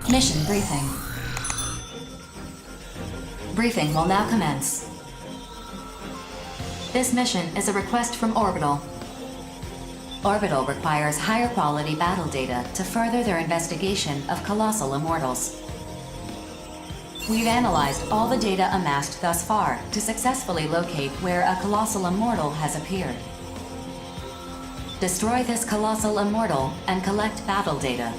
Mission briefing. Briefing will now commence. This mission is a request from Orbital. Orbital requires higher quality battle data to further their investigation of Colossal Immortals. We've analyzed all the data amassed thus far to successfully locate where a Colossal Immortal has appeared. Destroy this Colossal Immortal and collect battle data.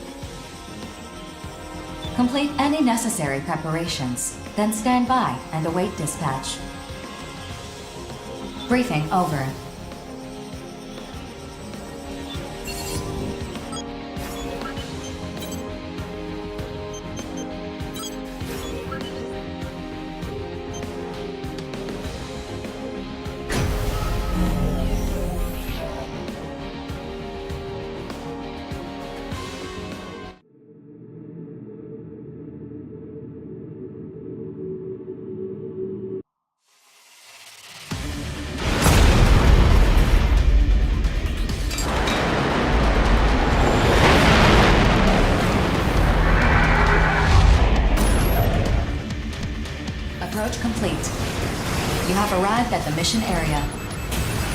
Complete any necessary preparations, then stand by and await dispatch. Briefing over. Approach complete. You have arrived at the mission area.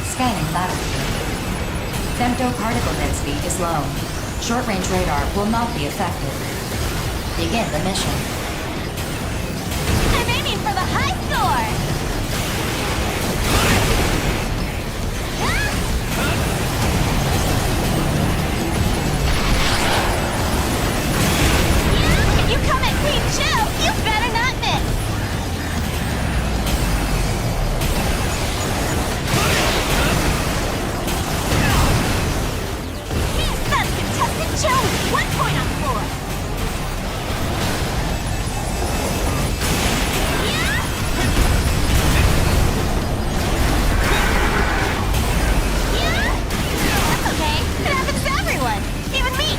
Scanning battlefield. Femto particle density is low. Short-range radar will not be affected. Begin the mission. I'm aiming for the high score! If you come at Queen Joe, you better not miss! Joe, 1 point on the board! That's okay. It happens to everyone. Even me.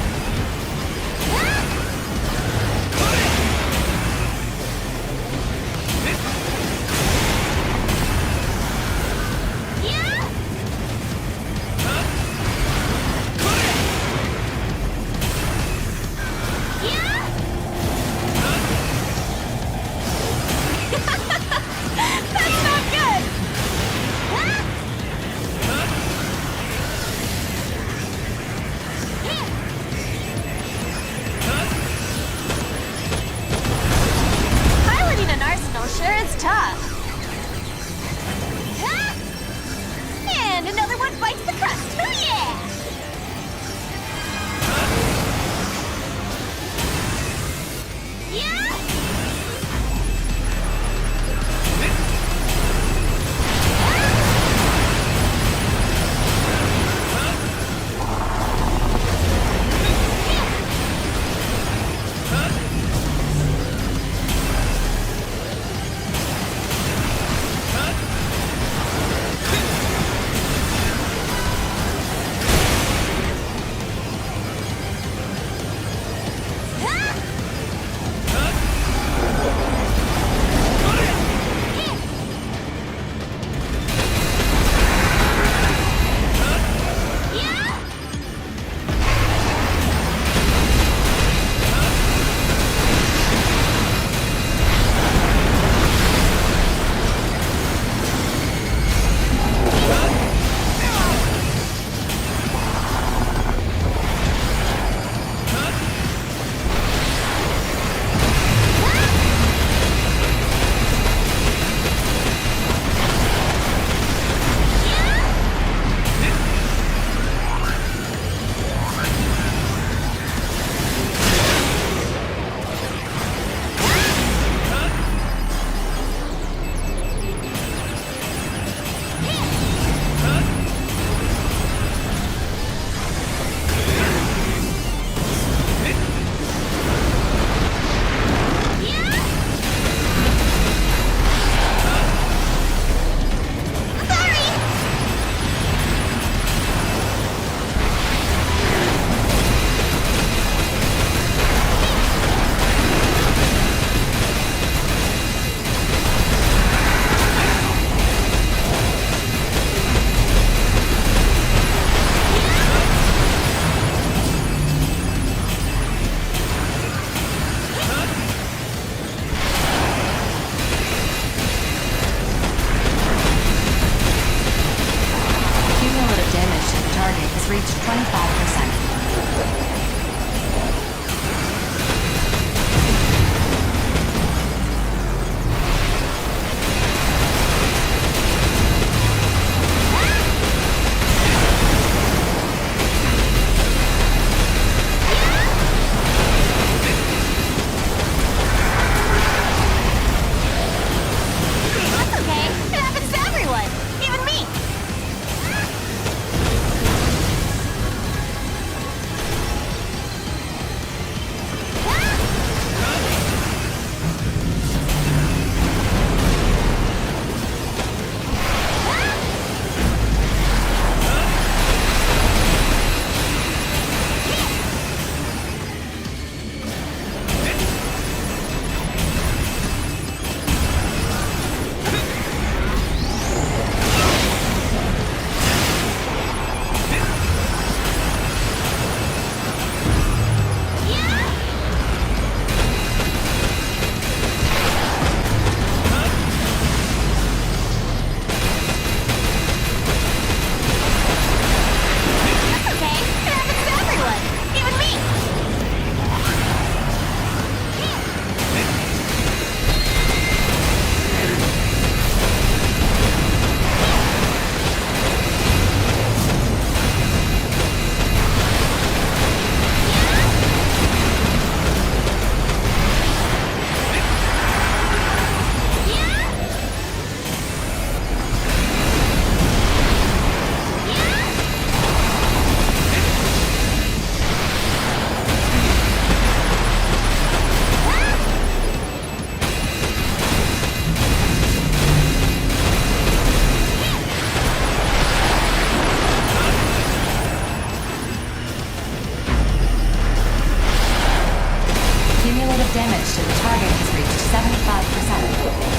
Cumulative damage to the target has reached 75%.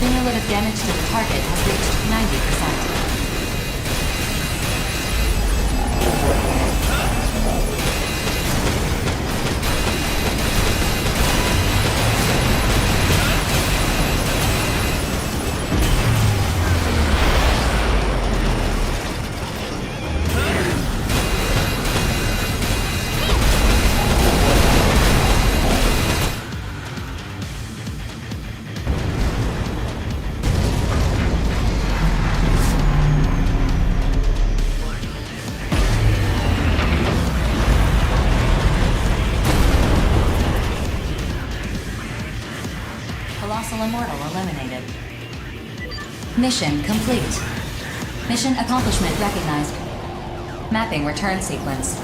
Cumulative damage to the target has reached 90%. Colossal Immortal eliminated. Mission complete. Mission accomplishment recognized. Mapping return sequence.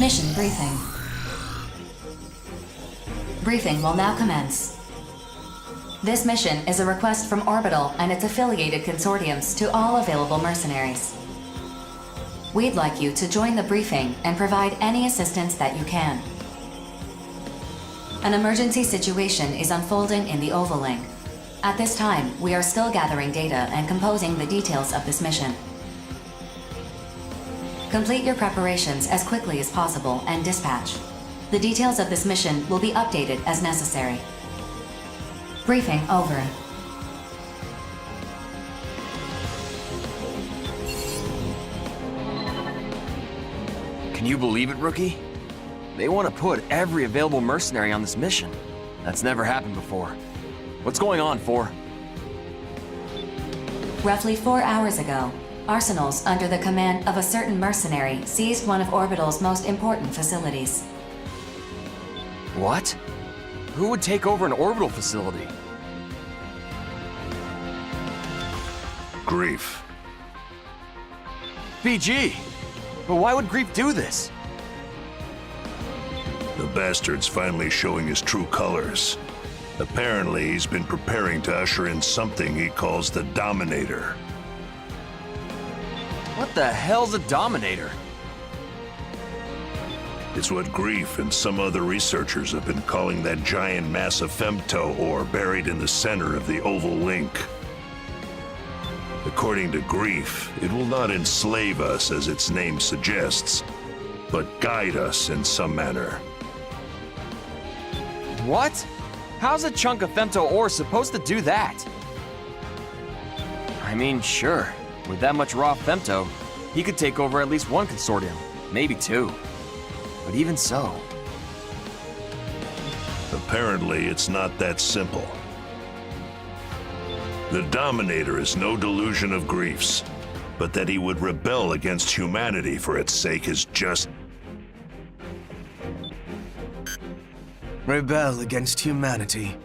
Mission briefing. Briefing will now commence. This mission is a request from Orbital and its affiliated consortiums to all available mercenaries. We'd like you to join the briefing and provide any assistance that you can. An emergency situation is unfolding in the Ovalink. At this time, we are still gathering data and composing the details of this mission. Complete your preparations as quickly as possible and dispatch. The details of this mission will be updated as necessary. Briefing over. Can you believe it, Rookie? They want to put every available mercenary on this mission. That's never happened before. What's going on, 4? Roughly 4 hours ago, Arsenals under the command of a certain mercenary seized one of Orbital's most important facilities. What? Who would take over an Orbital facility? Grief. BG! But why would Grief do this? The bastard's finally showing his true colors. Apparently, he's been preparing to usher in something he calls the Dominator. What the hell's a Dominator? It's what Grief and some other researchers have been calling that giant mass of femto ore buried in the center of the Oval Link. According to Grief, it will not enslave us as its name suggests, but guide us in some manner. What? How's a chunk of femto ore supposed to do that? I mean, sure. With that much raw femto, he could take over at least one consortium, maybe 2. But even so... Apparently, it's not that simple. The Dominator is no delusion of Grief's, but that he would rebel against humanity for its sake is just... Rebel against humanity?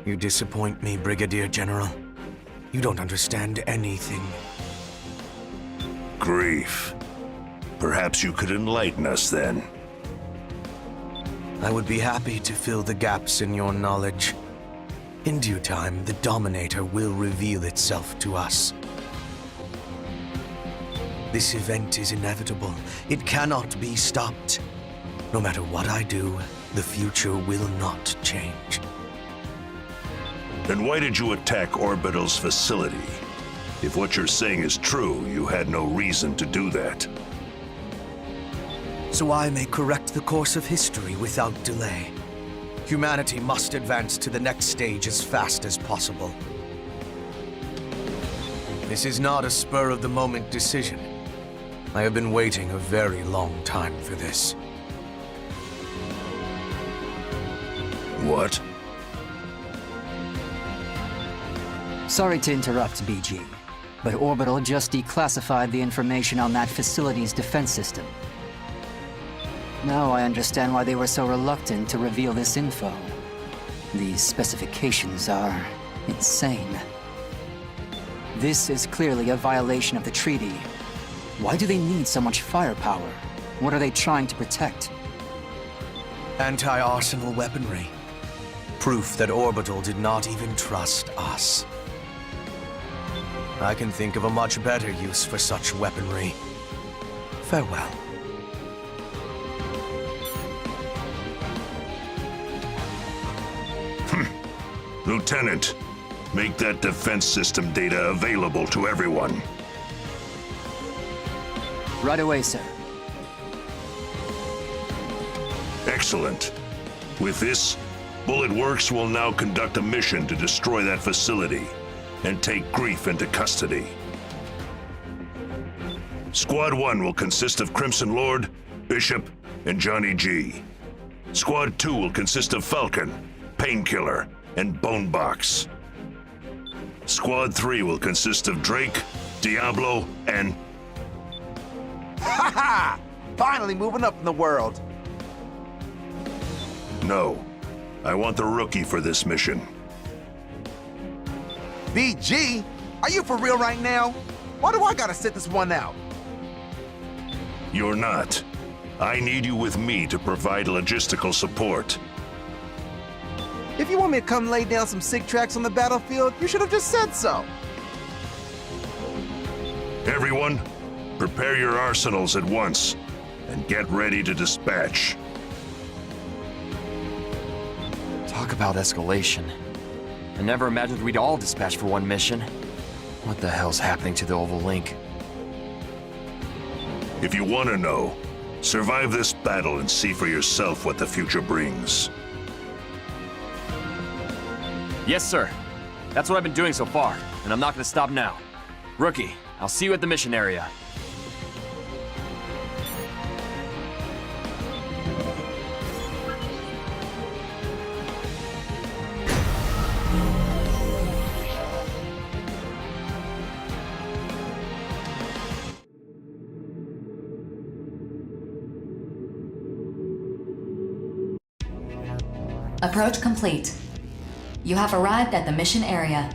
You disappoint me, Brigadier General. You don't understand anything. Grief. Perhaps you could enlighten us then. I would be happy to fill the gaps in your knowledge. In due time, the Dominator will reveal itself to us. This event is inevitable. It cannot be stopped. No matter what I do, the future will not change. Then why did you attack Orbital's facility? If what you're saying is true, you had no reason to do that. So I may correct the course of history without delay. Humanity must advance to the next stage as fast as possible. This is not a spur-of-the-moment decision. I have been waiting a very long time for this. What? Sorry to interrupt, BG, but Orbital just declassified the information on that facility's defense system. Now I understand why they were so reluctant to reveal this info. These specifications are insane. This is clearly a violation of the treaty. Why do they need so much firepower? What are they trying to protect? Anti-arsenal weaponry. Proof that Orbital did not even trust us. I can think of a much better use for such weaponry. Farewell. Lieutenant, make that defense system data available to everyone. Right away, sir. Excellent. With this, Bullet Works will now conduct a mission to destroy that facility and take Grief into custody. Squad 1 will consist of Crimson Lord, Bishop, and Johnny G. Squad 2 will consist of Falcon, Painkiller, and Bonebox. Squad 3 will consist of Drake, Diablo, and... Ha ha! Finally moving up in the world. No. I want the Rookie for this mission. BG? Are you for real right now? Why do I gotta sit this one out? You're not. I need you with me to provide logistical support. If you want me to come lay down some sick tracks on the battlefield, you should have just said so. Everyone, prepare your arsenals at once and get ready to dispatch. Talk about escalation. I never imagined we'd all dispatch for one mission. What the hell's happening to the Oval Link? If you want to know, survive this battle and see for yourself what the future brings. Yes, sir. That's what I've been doing so far, and I'm not gonna stop now. Rookie, I'll see you at the mission area. Approach complete. You have arrived at the mission area.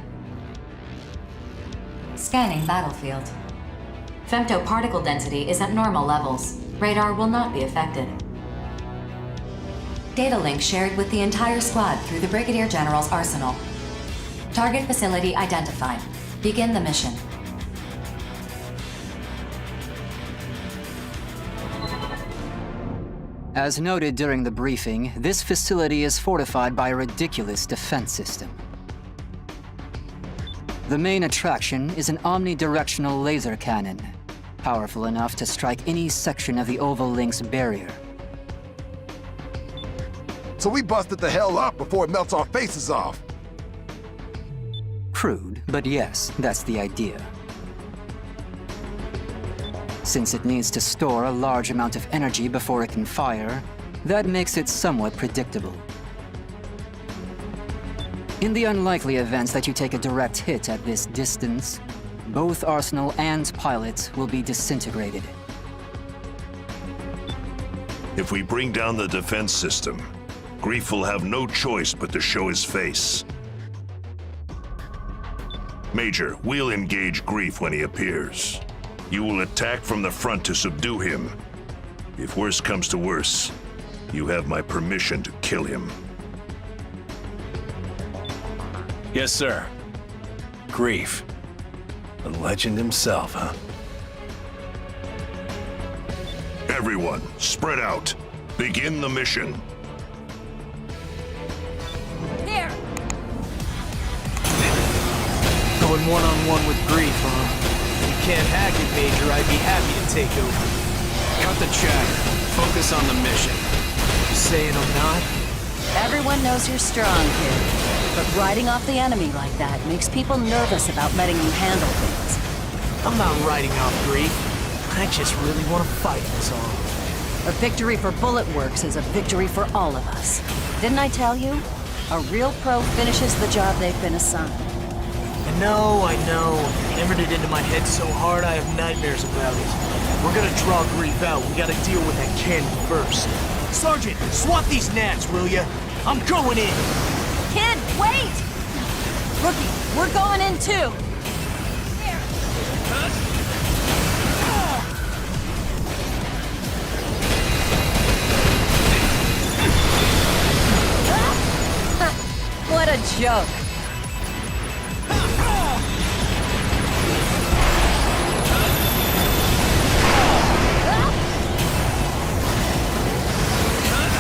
Scanning battlefield. Femtoparticle density is at normal levels. Radar will not be affected. Data link shared with the entire squad through the Brigadier General's arsenal. Target facility identified. Begin the mission. As noted during the briefing, this facility is fortified by a ridiculous defense system. The main attraction is an omnidirectional laser cannon, powerful enough to strike any section of the Oval Link's barrier. So we busted the hell up before it melts our faces off. Crude, but yes, that's the idea. Since it needs to store a large amount of energy before it can fire, that makes it somewhat predictable. In the unlikely event that you take a direct hit at this distance, both Arsenal and pilot will be disintegrated. If we bring down the defense system, Grief will have no choice but to show his face. Major, we'll engage Grief when he appears. You will attack from the front to subdue him. If worse comes to worse, you have my permission to kill him. Yes, sir. Grief. The legend himself, huh? Everyone, spread out. Begin the mission. There! Going one-on-one with Grief, huh? If you can't hack it, Major, I'd be happy to take over. Cut the chatter. Focus on the mission. You saying I'm not? Everyone knows you're strong, kid. But riding off the enemy like that makes people nervous about letting you handle things. I'm not riding off Grief. I just really want to fight, that's all. A victory for Bullet Works is a victory for all of us. Didn't I tell you? A real pro finishes the job they've been assigned. I know. Hammered it into my head so hard I have nightmares about it. We're gonna draw Grief out. We gotta deal with that cannon first. Sergeant, swat these gnats, will ya? I'm going in! Kid, wait! Rookie, we're going in too! What a joke!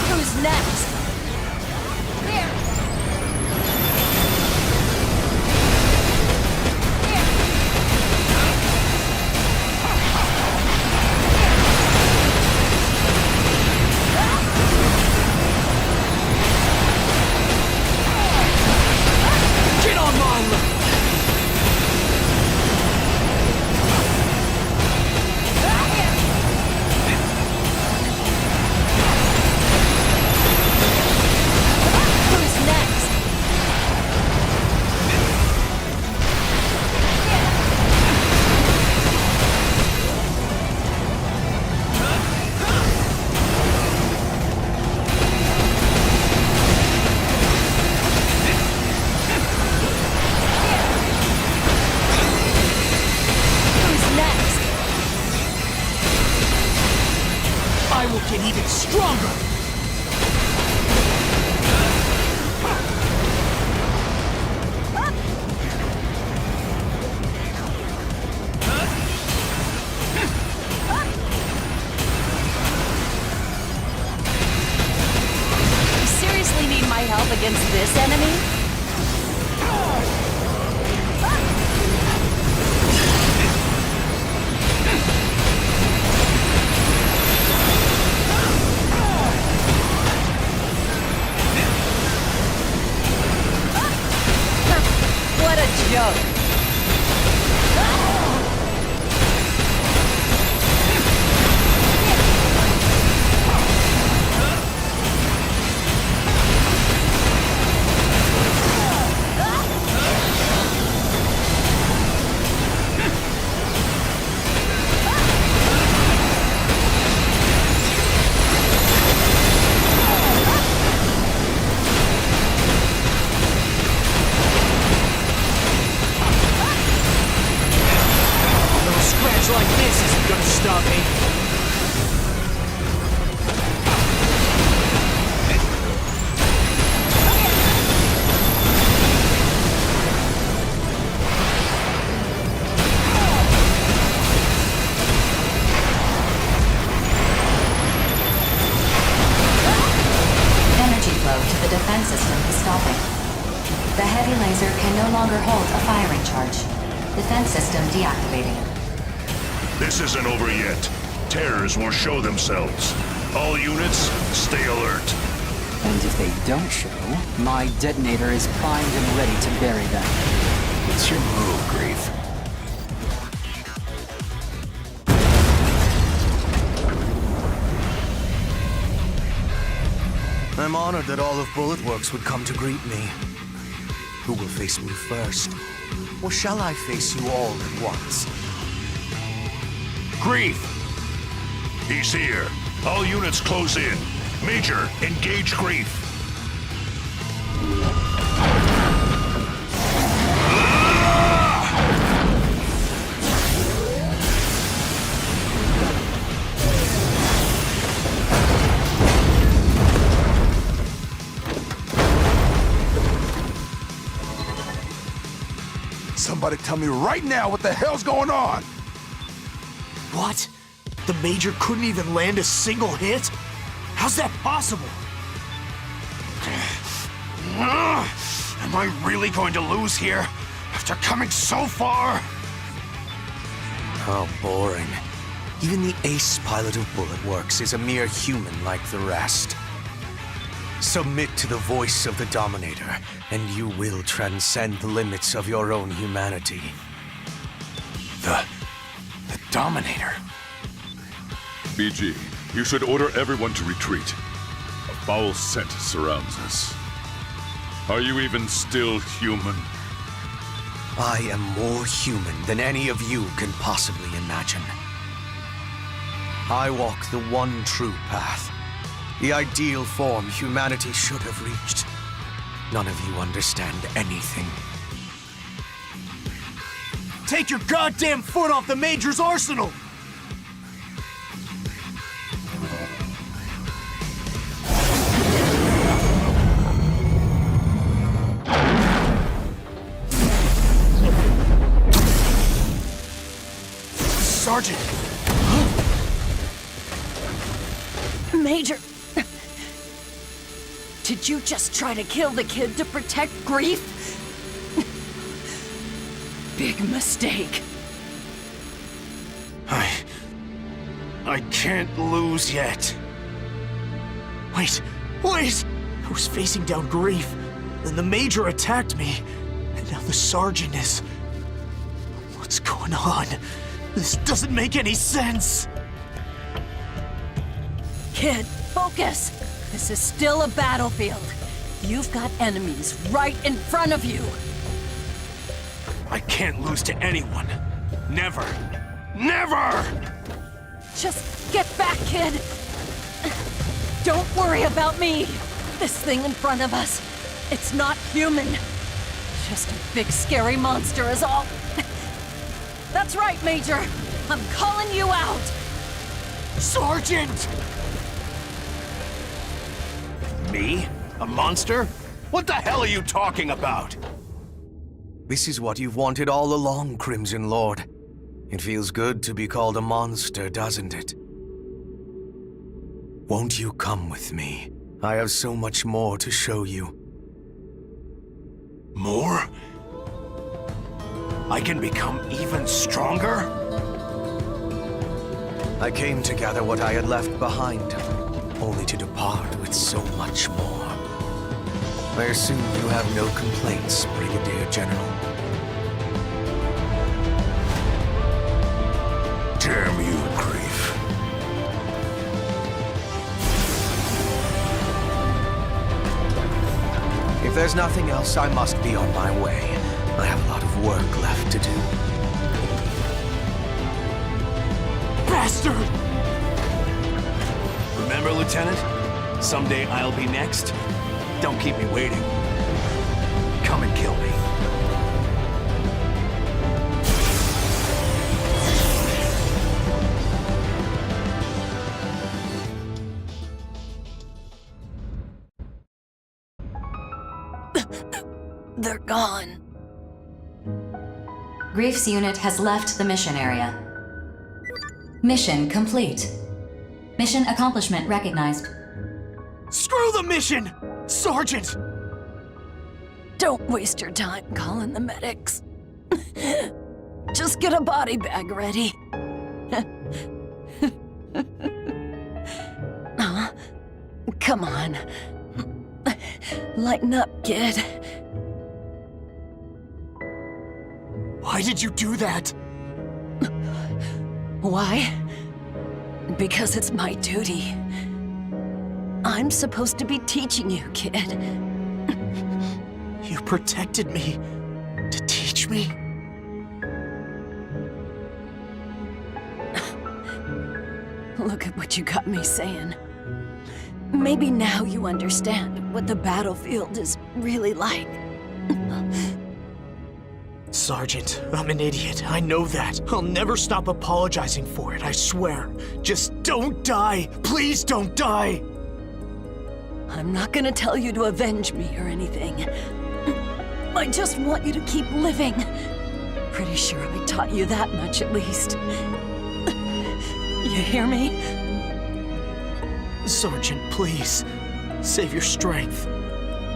Who's next? Get on my level! Kenny? What a joke. Like this isn't gonna stop me. Energy flow to the defense system is stopping. The heavy laser can no longer hold a firing charge. Defense system deactivating. This isn't over yet. Terrors will show themselves. All units, stay alert. And if they don't show, my detonator is primed and ready to bury them. It's your move, Grief. I'm honored that all of Bullet Works would come to greet me. Who will face me first? Or shall I face you all at once? Grief! He's here. All units close in. Major, engage Grief. Somebody tell me right now what the hell's going on! What? The Major couldn't even land a single hit? How's that possible? Am I really going to lose here after coming so far? How boring. Even the ace pilot of Bullet Works is a mere human like the rest. Submit to the voice of the Dominator, and you will transcend the limits of your own humanity. The Dominator. BG, you should order everyone to retreat. A foul scent surrounds us. Are you even still human? I am more human than any of you can possibly imagine. I walk the one true path. The ideal form humanity should have reached. None of you understand anything. Take your goddamn foot off the Major's arsenal! Sergeant! Major! Did you just try to kill the kid to protect Grief? Big mistake. I can't lose yet. Wait! I was facing down Grief, then the Major attacked me, and now the Sergeant is... What's going on? This doesn't make any sense! Kid, focus! This is still a battlefield. You've got enemies right in front of you. I can't lose to anyone. Never. Never! Just get back, kid. Don't worry about me. This thing in front of us, it's not human. Just a big scary monster is all. That's right, Major. I'm calling you out. Sergeant! Me? A monster? What the hell are you talking about? This is what you've wanted all along, Crimson Lord. It feels good to be called a monster, doesn't it? Won't you come with me? I have so much more to show you. I can become even stronger? I came to gather what I had left behind, only to depart with so much more. I assume you have no complaints, Brigadier General. Damn you, Grief. If there's nothing else, I must be on my way. I have a lot of work left to do. Bastard! Remember, Lieutenant? Someday I'll be next. Don't keep me waiting. Come and kill me. They're gone. Grief's unit has left the mission area. Mission complete. Mission accomplishment recognized. Screw the mission! Sergeant! Don't waste your time calling the medics. Just get a body bag ready. Come on. Lighten up, kid. Why did you do that? Why? Because it's my duty. I'm supposed to be teaching you, kid. You protected me to teach me? Look at what you got me saying. Maybe now you understand what the battlefield is really like. Sergeant, I'm an idiot. I know that. I'll never stop apologizing for it, I swear. Just don't die. Please don't die. I'm not gonna tell you to avenge me or anything. I just want you to keep living. Pretty sure I taught you that much at least. You hear me? Sergeant, please. Save your strength.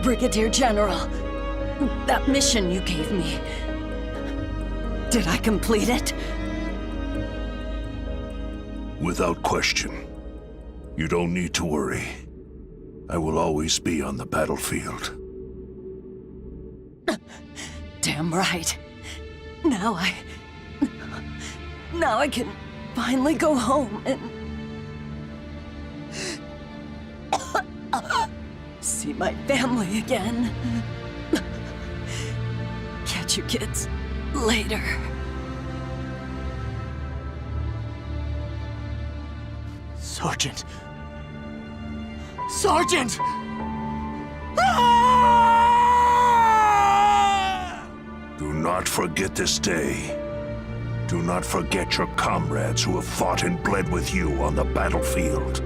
Brigadier General, that mission you gave me, did I complete it? Without question. You don't need to worry. I will always be on the battlefield. Damn right. Now I can finally go home and see my family again. Catch you kids later. Sergeant. Sergeant! Do not forget this day. Do not forget your comrades who have fought and bled with you on the battlefield.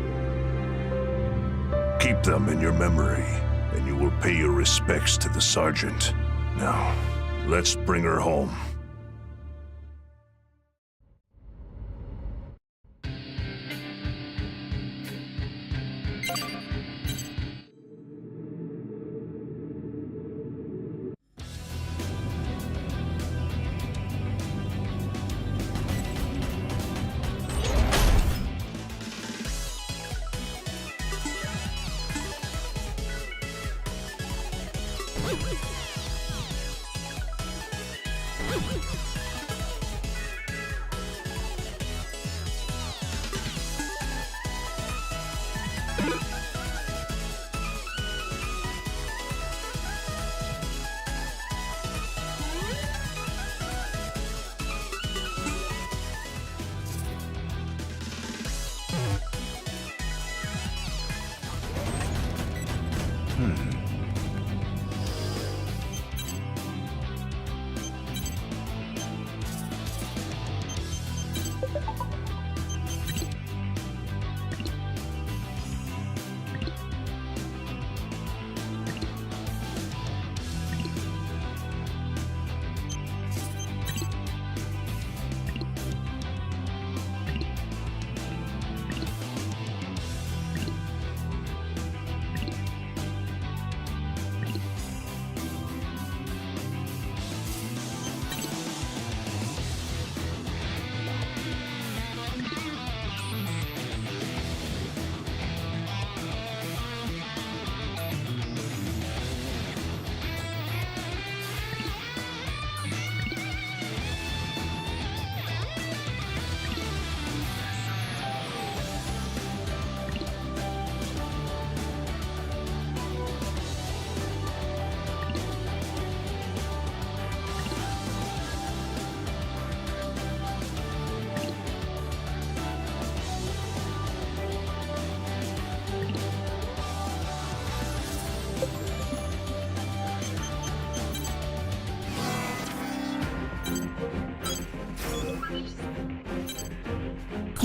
Keep them in your memory, and you will pay your respects to the sergeant. Now, let's bring her home.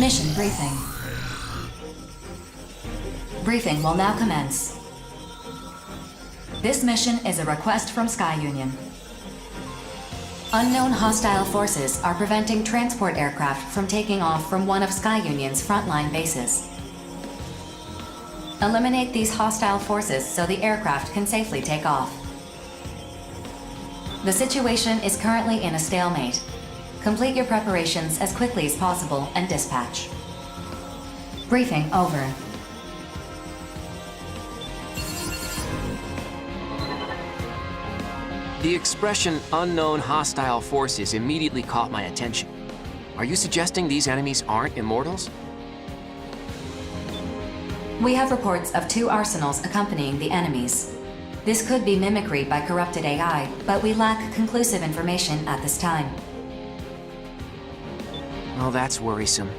Mission briefing. Briefing will now commence. This mission is a request from Sky Union. Unknown hostile forces are preventing transport aircraft from taking off from one of Sky Union's frontline bases. Eliminate these hostile forces so the aircraft can safely take off. The situation is currently in a stalemate. Complete your preparations as quickly as possible and dispatch. Briefing over. The expression unknown hostile forces immediately caught my attention. Are you suggesting these enemies aren't immortals? We have reports of 2 arsenals accompanying the enemies. This could be mimicry by corrupted AI, but we lack conclusive information at this time. Oh, that's worrisome.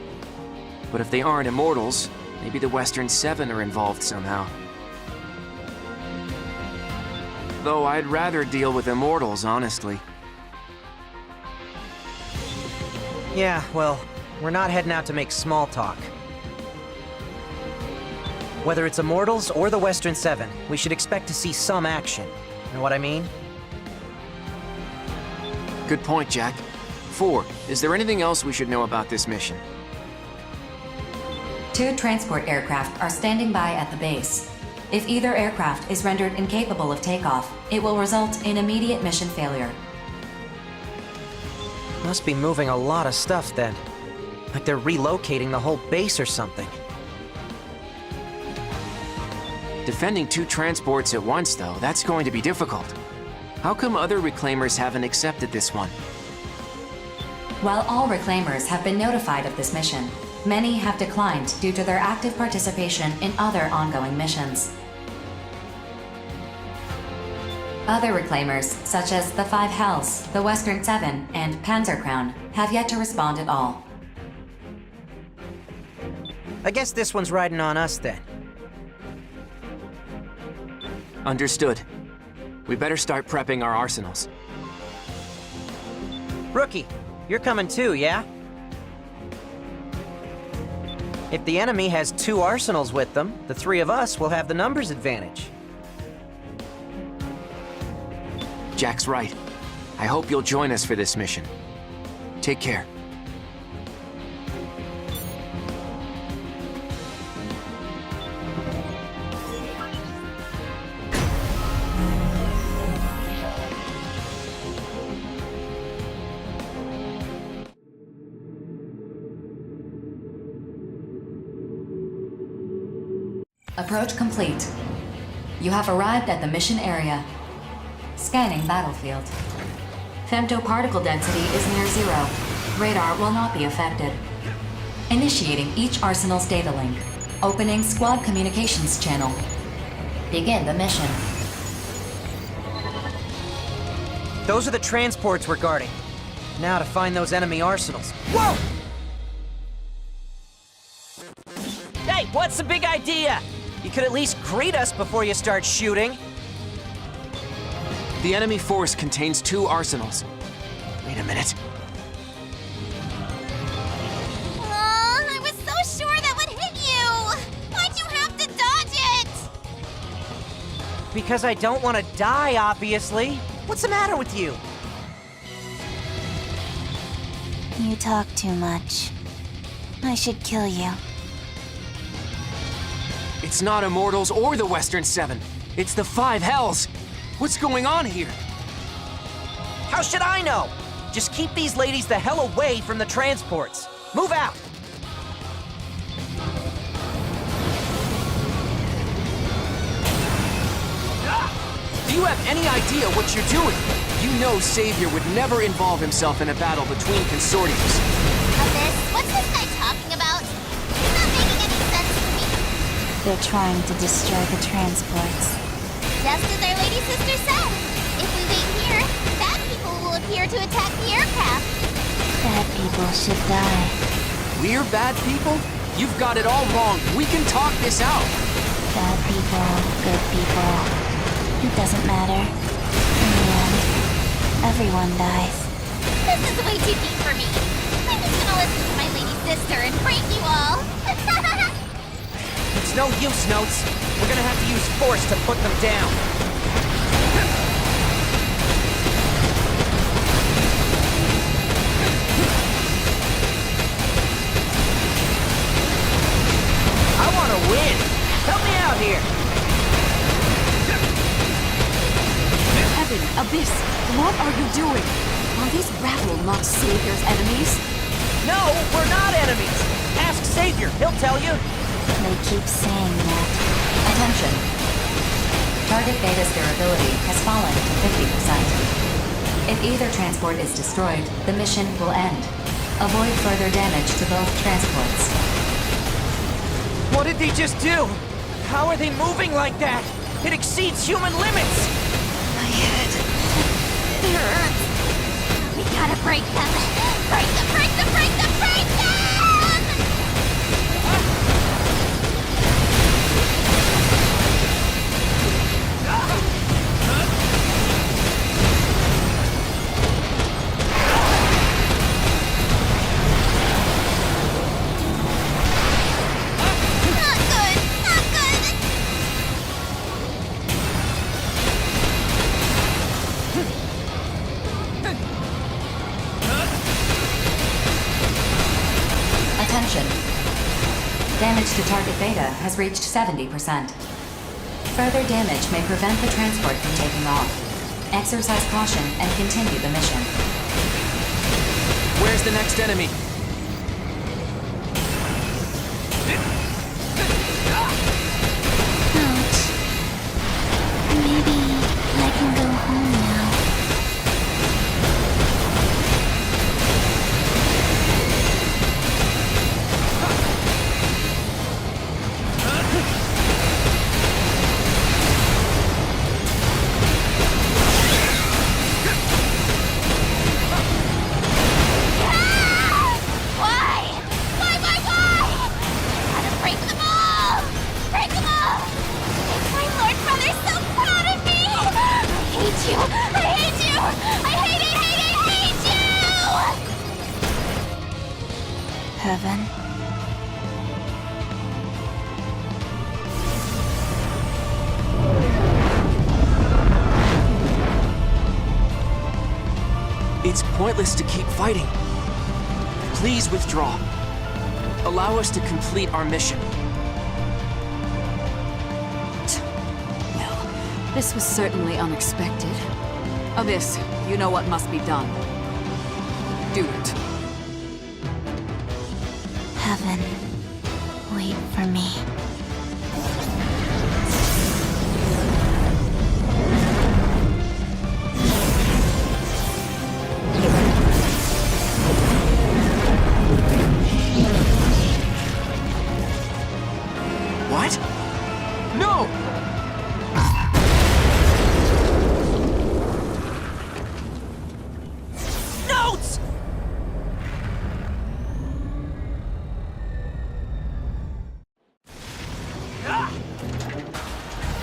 But if they aren't immortals, maybe the Western Seven are involved somehow. Though I'd rather deal with immortals, honestly. Yeah, well, we're not heading out to make small talk. Whether it's Immortals or the Western Seven, we should expect to see some action. You know what I mean? Good point, Jack. 4, is there anything else we should know about this mission? 2 transport aircraft are standing by at the base. If either aircraft is rendered incapable of takeoff, it will result in immediate mission failure. Must be moving a lot of stuff then. Like they're relocating the whole base or something. Defending 2 transports at once, though, that's going to be difficult. How come other Reclaimers haven't accepted this one? While all Reclaimers have been notified of this mission, many have declined due to their active participation in other ongoing missions. Other Reclaimers, such as the 5 Hells, the Western Seven, and Panzer Crown, have yet to respond at all. I guess this one's riding on us then. Understood. We better start prepping our arsenals. Rookie, you're coming too, yeah? If the enemy has 2 arsenals with them, the 3 of us will have the numbers advantage. Jack's right. I hope you'll join us for this mission. Take care. Approach complete. You have arrived at the mission area. Scanning battlefield. Femtoparticle density is near 0. Radar will not be affected. Initiating each arsenal's data link. Opening squad communications channel. Begin the mission. Those are the transports we're guarding. Now to find those enemy arsenals. Whoa! Hey, what's the big idea? You could at least greet us before you start shooting. The enemy force contains 2 arsenals. Wait a minute. I was so sure that would hit you! Why'd you have to dodge it? Because I don't want to die, obviously. What's the matter with you? You talk too much. I should kill you. It's not Immortals or the Western Seven. It's the 5 Hells. What's going on here? How should I know? Just keep these ladies the hell away from the transports. Move out! Do you have any idea what you're doing? You know Savior would never involve himself in a battle between consortiums. Abyss, what's this guy talking about? It's not making any sense to me. They're trying to destroy the transports. Just as our lady sister said. If we wait here, bad people will appear to attack the aircraft. Bad people should die. We're bad people? You've got it all wrong. We can talk this out. Bad people, good people. It doesn't matter. In the end, everyone dies. This is way too deep for me. I'm just gonna listen to my lady sister and break you all! It's no use, Notes. We're gonna have to use force to put them down. I wanna win! Help me out here! Heaven, Abyss, what are you doing? Are these rabble not Savior's enemies? No, we're not enemies! Ask Savior, he'll tell you. They keep saying that. Attention. Target Beta's durability has fallen to 50%. If either transport is destroyed, the mission will end. Avoid further damage to both transports. What did they just do? How are they moving like that? It exceeds human limits! My head. It hurts. We gotta break them. Break them, break them, break them, break them! Not good, not good! Attention. Damage to target Beta has reached 70%. Further damage may prevent the transport from taking off. Exercise caution and continue the mission. Where's the next enemy? Ouch. Maybe I can go home now. Heaven. It's pointless to keep fighting. Please withdraw. Allow us to complete our mission. Well, this was certainly unexpected. Abyss, you know what must be done. Do it. Heaven. Wait for me. What? No! Notes!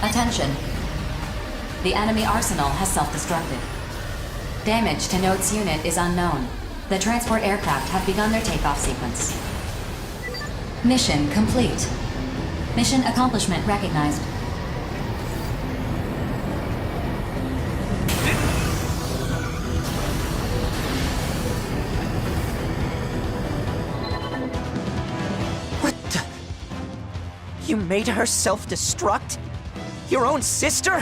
Attention. The enemy arsenal has self-destructed. Damage to Note's unit is unknown. The transport aircraft have begun their takeoff sequence. Mission complete. Mission accomplishment recognized. What the? You made her self-destruct? Your own sister?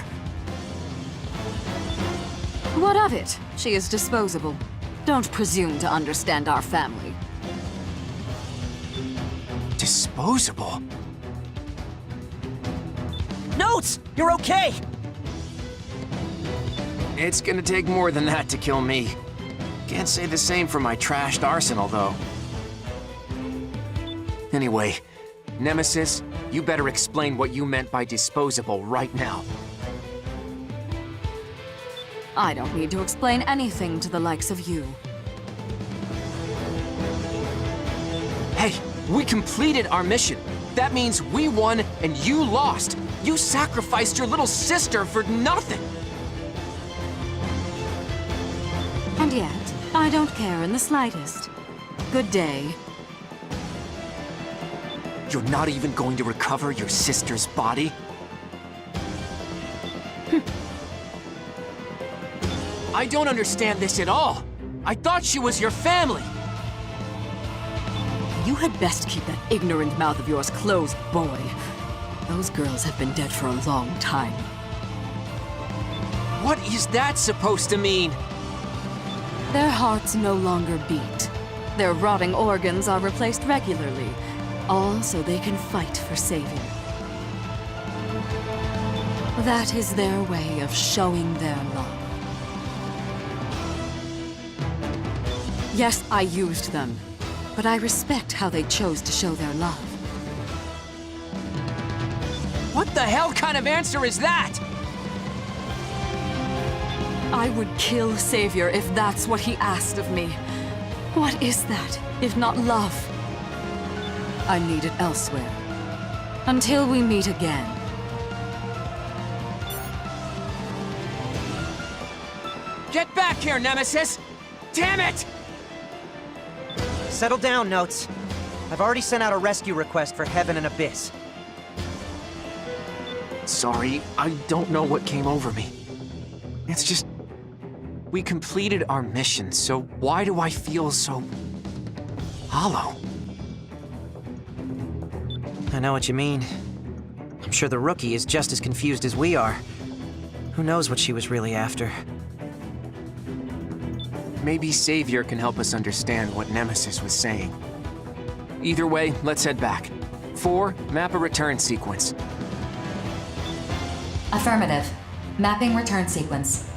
What of it? She is disposable. Don't presume to understand our family. Disposable? Notes! You're okay! It's gonna take more than that to kill me. Can't say the same for my trashed arsenal, though. Anyway, Nemesis, you better explain what you meant by disposable right now. I don't need to explain anything to the likes of you. Hey, we completed our mission. That means we won and you lost. You sacrificed your little sister for nothing. And yet, I don't care in the slightest. Good day. You're not even going to recover your sister's body? I don't understand this at all. I thought she was your family. You had best keep that ignorant mouth of yours closed, boy. Those girls have been dead for a long time. What is that supposed to mean? Their hearts no longer beat. Their rotting organs are replaced regularly, all so they can fight for Savior. That is their way of showing their love. Yes, I used them, but I respect how they chose to show their love. What the hell kind of answer is that? I would kill Savior if that's what he asked of me. What is that, if not love? I need it elsewhere. Until we meet again. Get back here, Nemesis! Damn it! Settle down, Notes. I've already sent out a rescue request for Heaven and Abyss. Sorry, I don't know what came over me. It's just... we completed our mission, so why do I feel so... hollow? I know what you mean. I'm sure the rookie is just as confused as we are. Who knows what she was really after? Maybe Savior can help us understand what Nemesis was saying. Either way, let's head back. 4, map a return sequence. Affirmative. Mapping return sequence.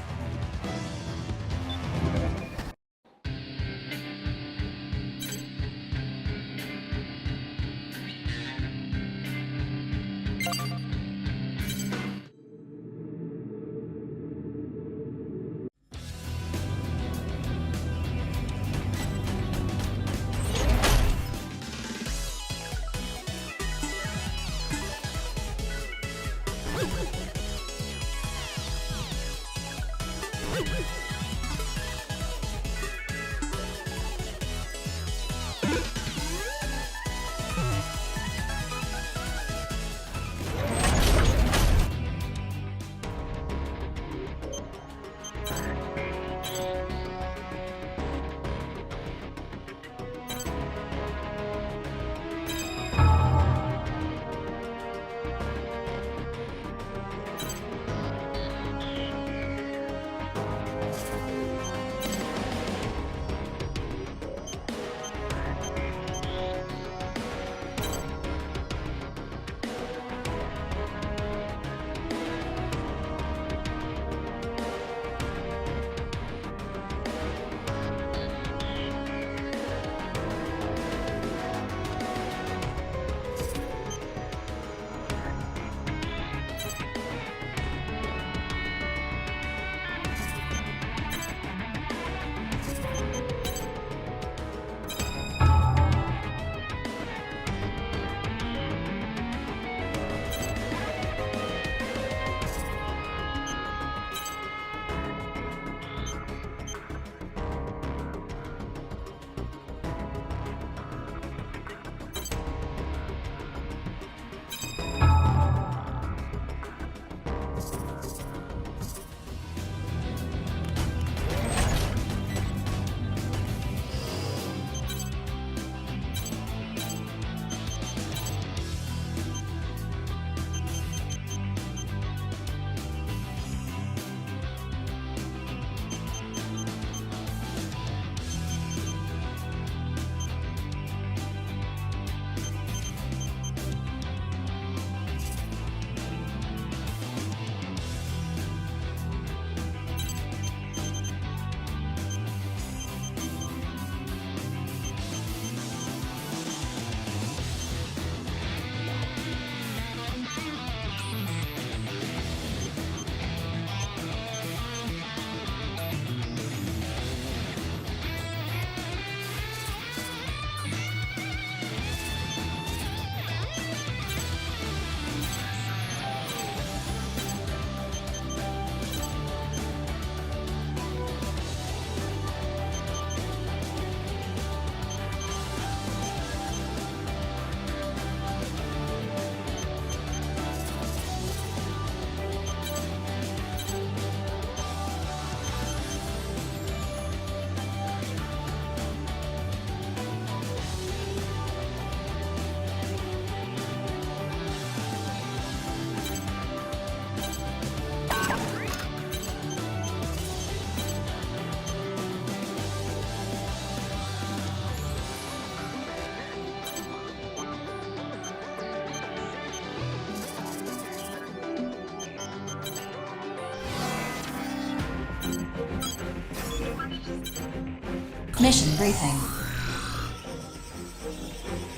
Mission briefing.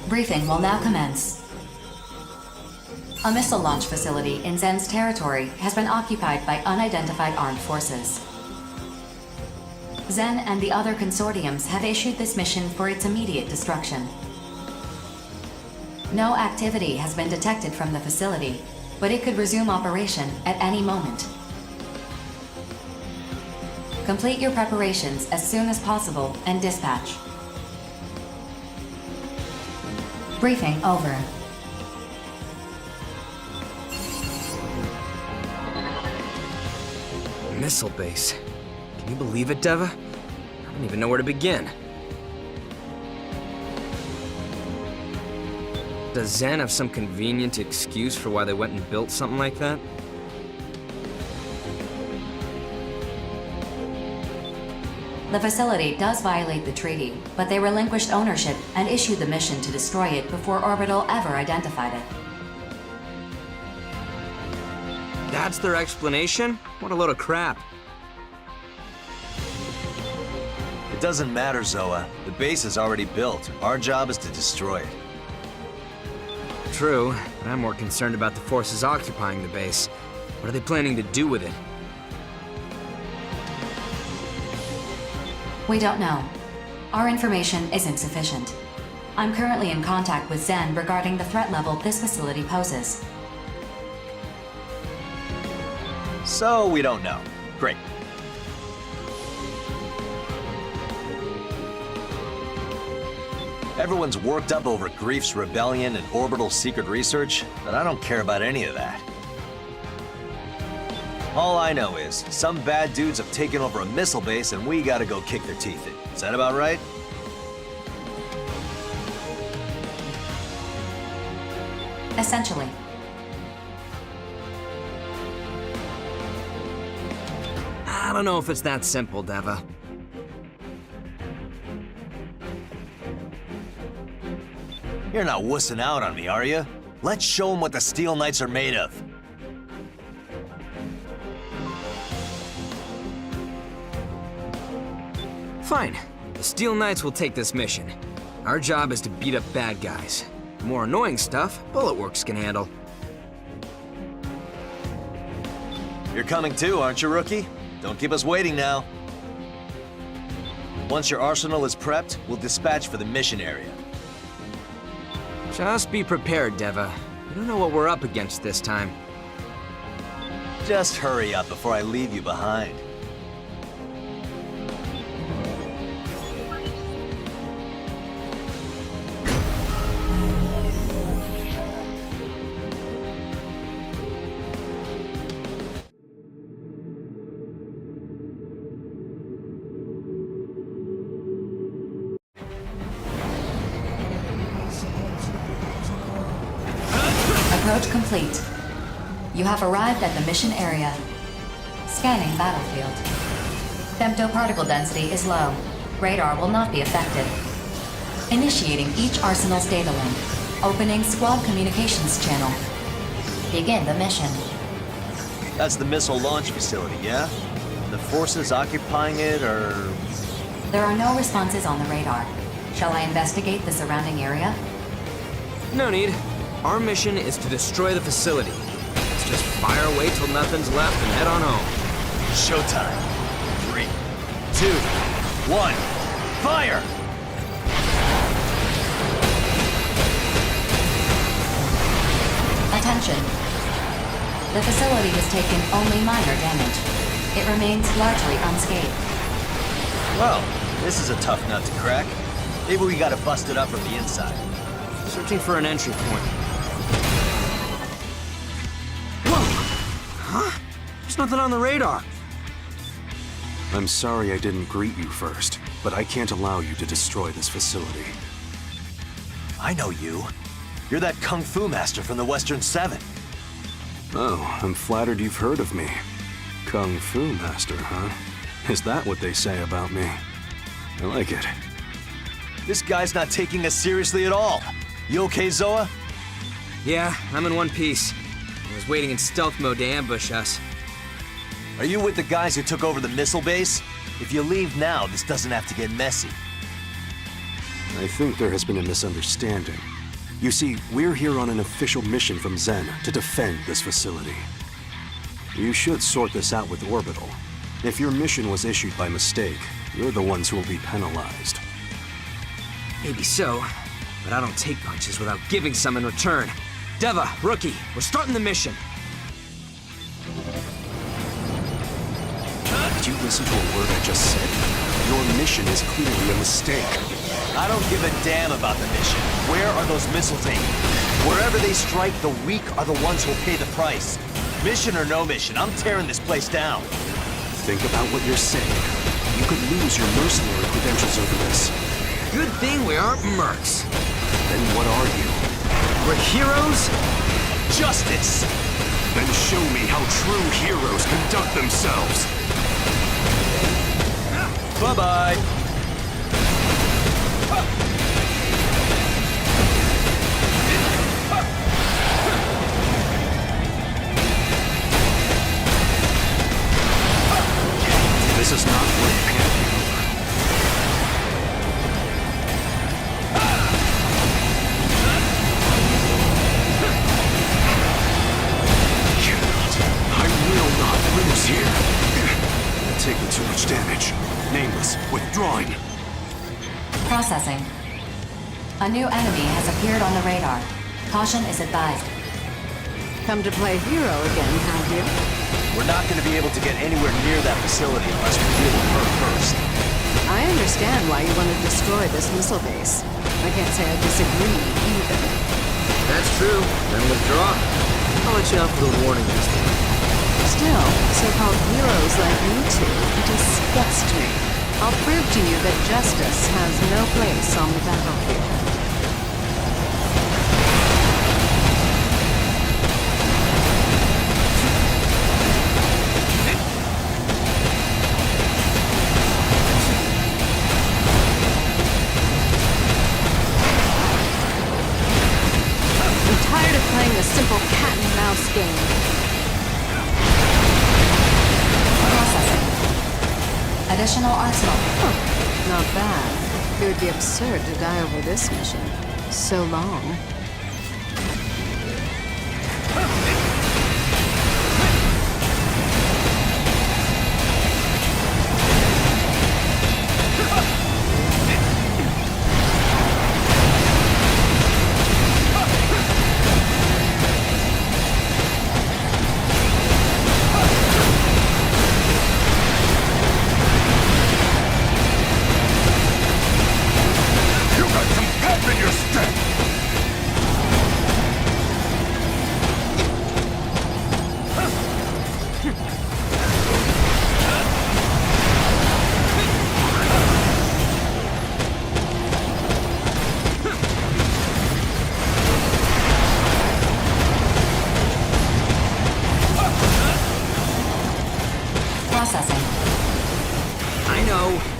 Briefing will now commence. A missile launch facility in Zen's territory has been occupied by unidentified armed forces. Zen and the other consortiums have issued this mission for its immediate destruction. No activity has been detected from the facility, but it could resume operation at any moment. Complete your preparations as soon as possible and dispatch. Briefing over. Missile base. Can you believe it, Deva? I don't even know where to begin. Does Zen have some convenient excuse for why they went and built something like that? The facility does violate the treaty, but they relinquished ownership and issued the mission to destroy it before Orbital ever identified it. That's their explanation? What a load of crap. It doesn't matter, Zoa. The base is already built. Our job is to destroy it. True, but I'm more concerned about the forces occupying the base. What are they planning to do with it? We don't know. Our information isn't sufficient. I'm currently in contact with Zen regarding the threat level this facility poses. So we don't know. Great. Everyone's worked up over Grief's rebellion and Orbital secret research, but I don't care about any of that. All I know is, some bad dudes have taken over a missile base and we gotta go kick their teeth in. Is that about right? Essentially. I don't know if it's that simple, Deva. You're not wussing out on me, are you? Let's show them what the Steel Knights are made of. Fine. The Steel Knights will take this mission. Our job is to beat up bad guys. The more annoying stuff, Bulletworks can handle. You're coming too, aren't you, Rookie? Don't keep us waiting now. Once your arsenal is prepped, we'll dispatch for the mission area. Just be prepared, Deva. We don't know what we're up against this time. Just hurry up before I leave you behind. Approach complete. You have arrived at the mission area. Scanning battlefield. Femtoparticle density is low. Radar will not be affected. Initiating each arsenal's data link. Opening squad communications channel. Begin the mission. That's the missile launch facility, yeah? The forces occupying it are... There are no responses on the radar. Shall I investigate the surrounding area? No need. Our mission is to destroy the facility. Let's just fire away till nothing's left and head on home. Showtime. 3, 2, 1, fire! Attention. The facility has taken only minor damage. It remains largely unscathed. Well, this is a tough nut to crack. Maybe we gotta bust it up from the inside. Searching for an entry point. Huh? There's nothing on the radar. I'm sorry I didn't greet you first, but I can't allow you to destroy this facility. I know you. You're that Kung Fu master from the Western 7. Oh, I'm flattered you've heard of me. Kung Fu master, huh? Is that what they say about me? I like it. This guy's not taking us seriously at all. You okay, Zoa? Yeah, I'm in one piece. I was waiting in stealth mode to ambush us. Are you with the guys who took over the missile base? If you leave now, this doesn't have to get messy. I think there has been a misunderstanding. You see, we're here on an official mission from Zen to defend this facility. You should sort this out with Orbital. If your mission was issued by mistake, you're the ones who will be penalized. Maybe so, but I don't take punches without giving some in return. Deva, Rookie, we're starting the mission. Did you listen to a word I just said? Your mission is clearly a mistake. I don't give a damn about the mission. Where are those missiles aimed? Wherever they strike, the weak are the ones who'll pay the price. Mission or no mission, I'm tearing this place down. Think about what you're saying. You could lose your mercenary credentials over this. Good thing we aren't mercs. Then what are you? We're heroes? Justice! Then show me how true heroes conduct themselves. Bye-bye. This is not worth panicking over. I will not lose here. I'm taking too much damage. Nameless, withdrawing. Processing. A new enemy has appeared on the radar. Caution is advised. Come to play hero again, have you? We're not going to be able to get anywhere near that facility unless we deal with her first. I understand why you want to destroy this missile base. I can't say I disagree either. That's true. Then withdraw. I'll let you out for the warning this time. Still, so-called heroes like you two disgust me. I'll prove to you that justice has no place on the battlefield. I'm tired of playing a simple cat-and-mouse game. Processing. Additional arsenal. Not bad. It would be absurd to die over this mission. So long.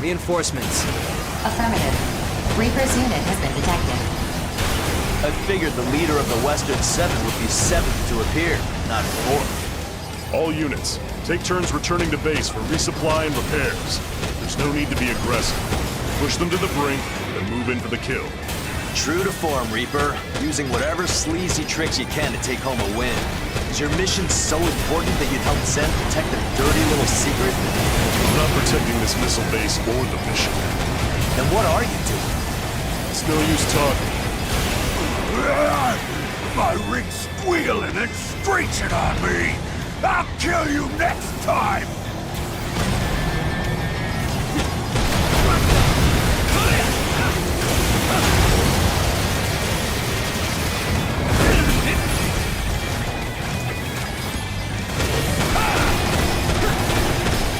Reinforcements. Affirmative. Reaper's unit has been detected. I figured the leader of the Western Seven would be seventh to appear, not fourth. All units, take turns returning to base for resupply and repairs. There's no need to be aggressive. Push them to the brink, then move in for the kill. True to form, Reaper. Using whatever sleazy tricks you can to take home a win. Is your mission so important that you'd help Zen protect their dirty little secret? I'm not protecting this missile base or the mission. Then what are you doing? It's no use talking. My ring's squealing and screeching on me! I'll kill you next time!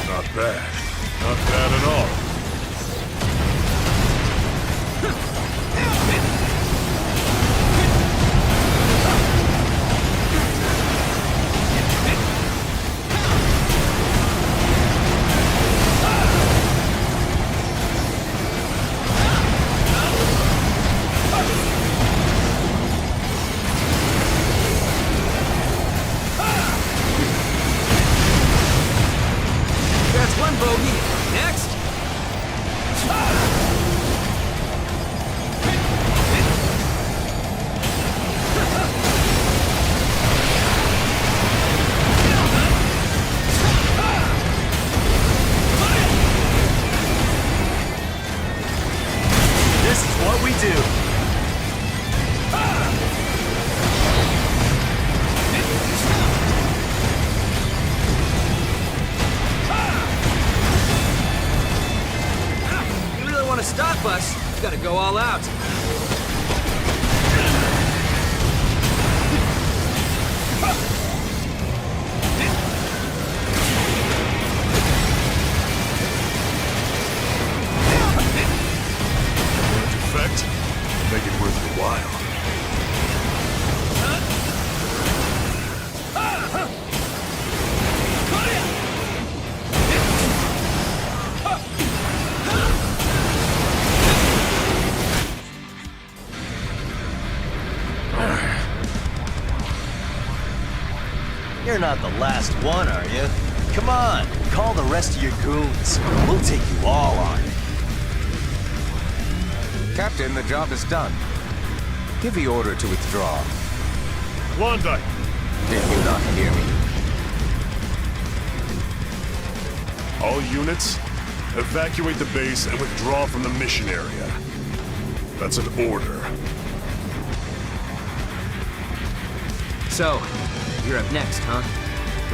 Not bad. Not bad at all. do? You really want to stop us? You gotta go all out. Effect? Make it worth your while. You're not the last one, are you? Come on, call the rest of your goons. We'll take you all on. Captain, the job is done. Give the order to withdraw. Klondike! Did you not hear me? All units, evacuate the base and withdraw from the mission area. That's an order. So, you're up next, huh?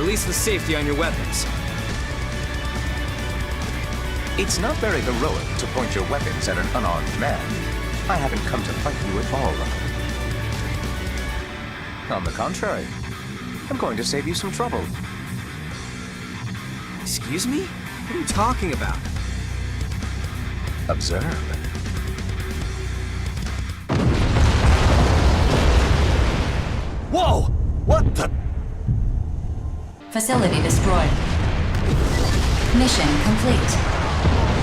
Release the safety on your weapons. It's not very heroic to point your weapons at an unarmed man. I haven't come to fight you at all. On the contrary, I'm going to save you some trouble. Excuse me? What are you talking about? Observe. Whoa! What the? Facility destroyed. Mission complete.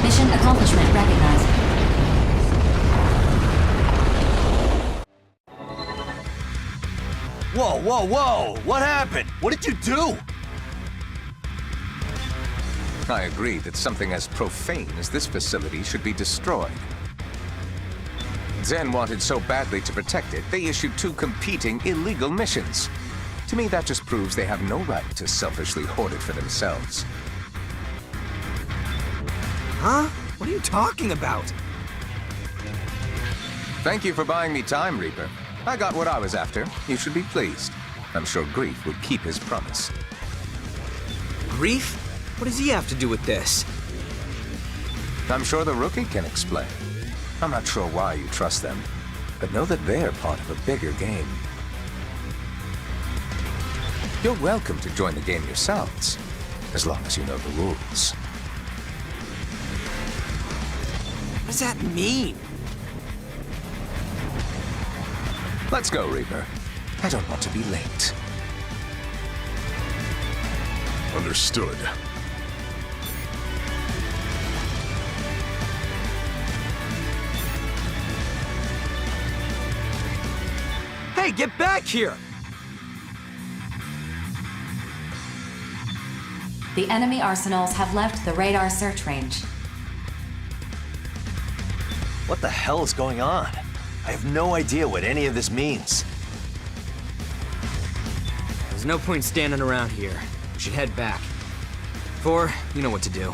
Mission accomplishment recognized. Whoa, whoa, whoa! What happened? What did you do? I agree that something as profane as this facility should be destroyed. Zen wanted so badly to protect it, they issued 2 competing illegal missions. To me, that just proves they have no right to selfishly hoard it for themselves. Huh? What are you talking about? Thank you for buying me time, Reaper. I got what I was after. You should be pleased. I'm sure Grief would keep his promise. Grief? What does he have to do with this? I'm sure the rookie can explain. I'm not sure why you trust them, but know that they're part of a bigger game. You're welcome to join the game yourselves, as long as you know the rules. What does that mean? Let's go, Reaper. I don't want to be late. Understood. Hey, get back here! The enemy arsenals have left the radar search range. What the hell is going on? I have no idea what any of this means. There's no point standing around here. We should head back. 4, you know what to do.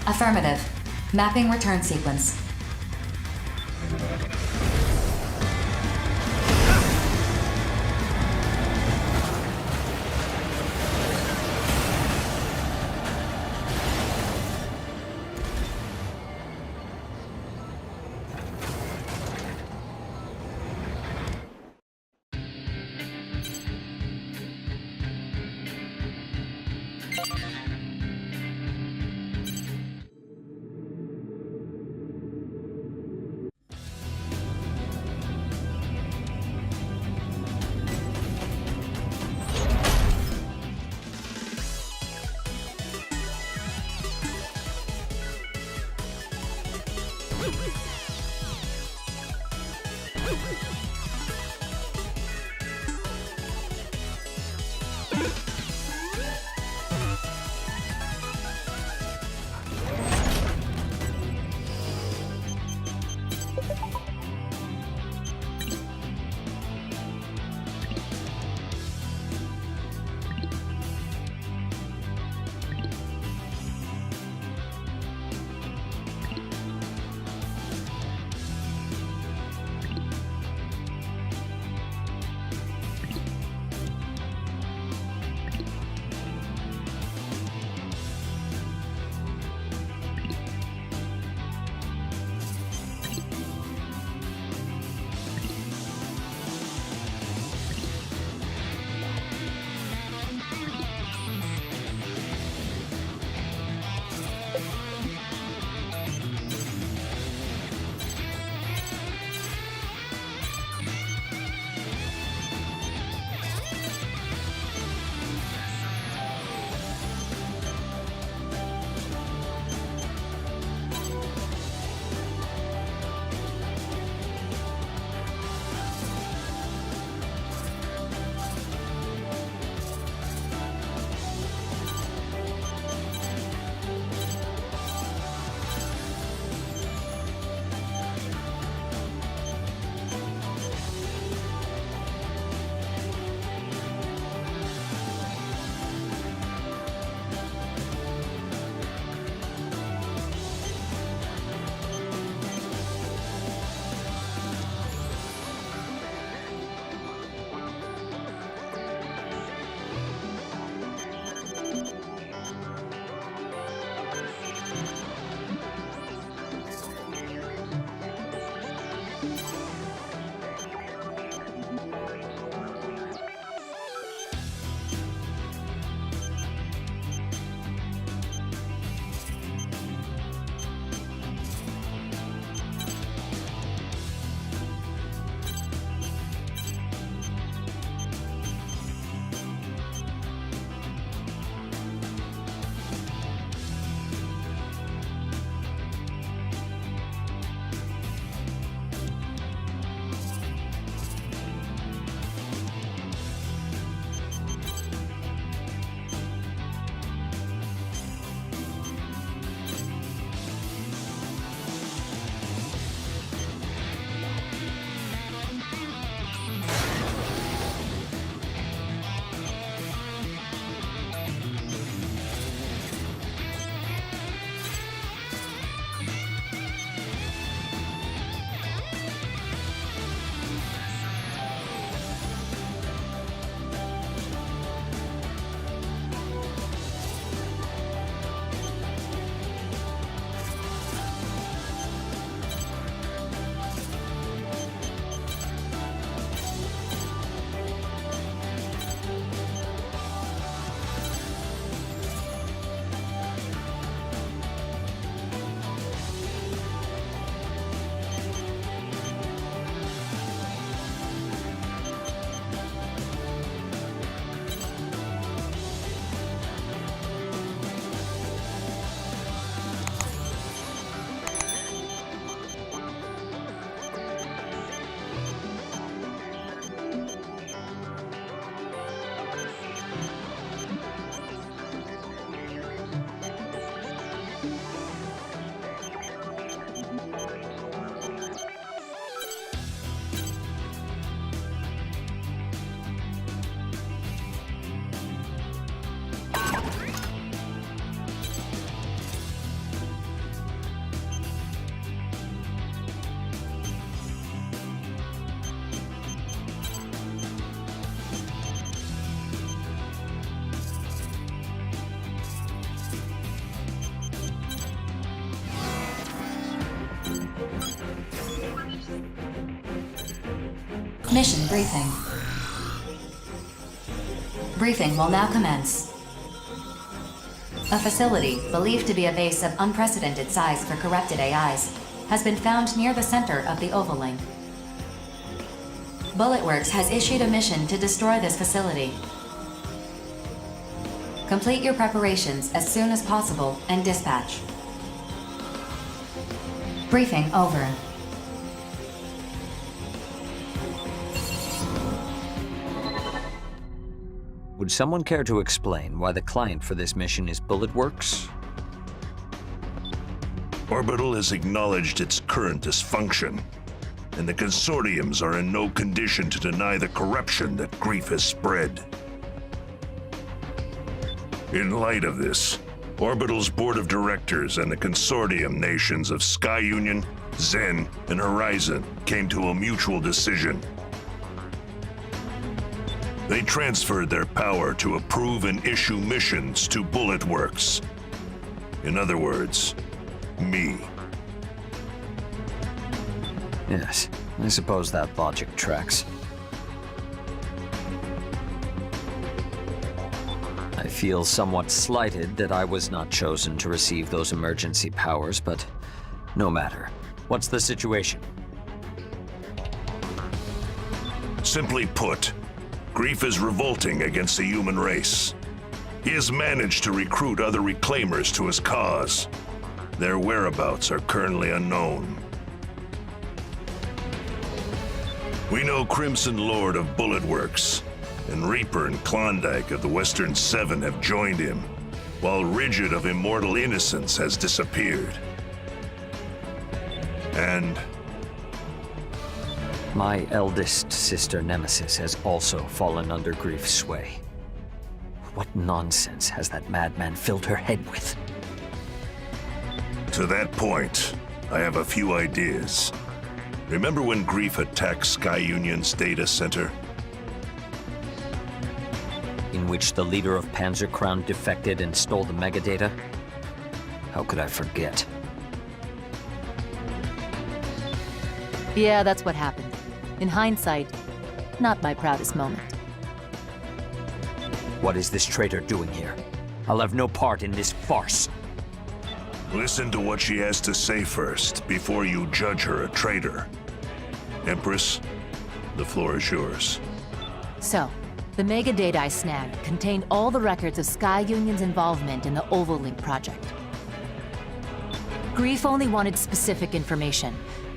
Affirmative. Mapping return sequence. Mission briefing. Briefing will now commence. A facility, believed to be a base of unprecedented size for corrupted AIs, has been found near the center of the Oval-Link. Bulletworks has issued a mission to destroy this facility. Complete your preparations as soon as possible and dispatch. Briefing over. Would someone care to explain why the client for this mission is Bulletworks? Orbital has acknowledged its current dysfunction, and the consortiums are in no condition to deny the corruption that Grief has spread. In light of this, Orbital's board of directors and the consortium nations of Sky Union, Zen, and Horizon came to a mutual decision. They transferred their power to approve and issue missions to Bulletworks. In other words, me. Yes, I suppose that logic tracks. I feel somewhat slighted that I was not chosen to receive those emergency powers, but no matter. What's the situation? Simply put, Grief is revolting against the human race. He has managed to recruit other reclaimers to his cause. Their whereabouts are currently unknown. We know Crimson Lord of Bulletworks, and Reaper and Klondike of the Western Seven have joined him, while Rigid of Immortal Innocence has disappeared. And my eldest sister Nemesis has also fallen under Grief's sway. What nonsense has that madman filled her head with? To that point, I have a few ideas. Remember when Grief attacked Sky Union's data center? In which the leader of Panzer Crown defected and stole the megadata? How could I forget? Yeah, that's what happened. In hindsight, not my proudest moment. What is this traitor doing here? I'll have no part in this farce. Listen to what she has to say first, before you judge her a traitor. Empress, the floor is yours. So, the mega data I snagged contained all the records of Sky Union's involvement in the Oval-Link project. Grief only wanted specific information,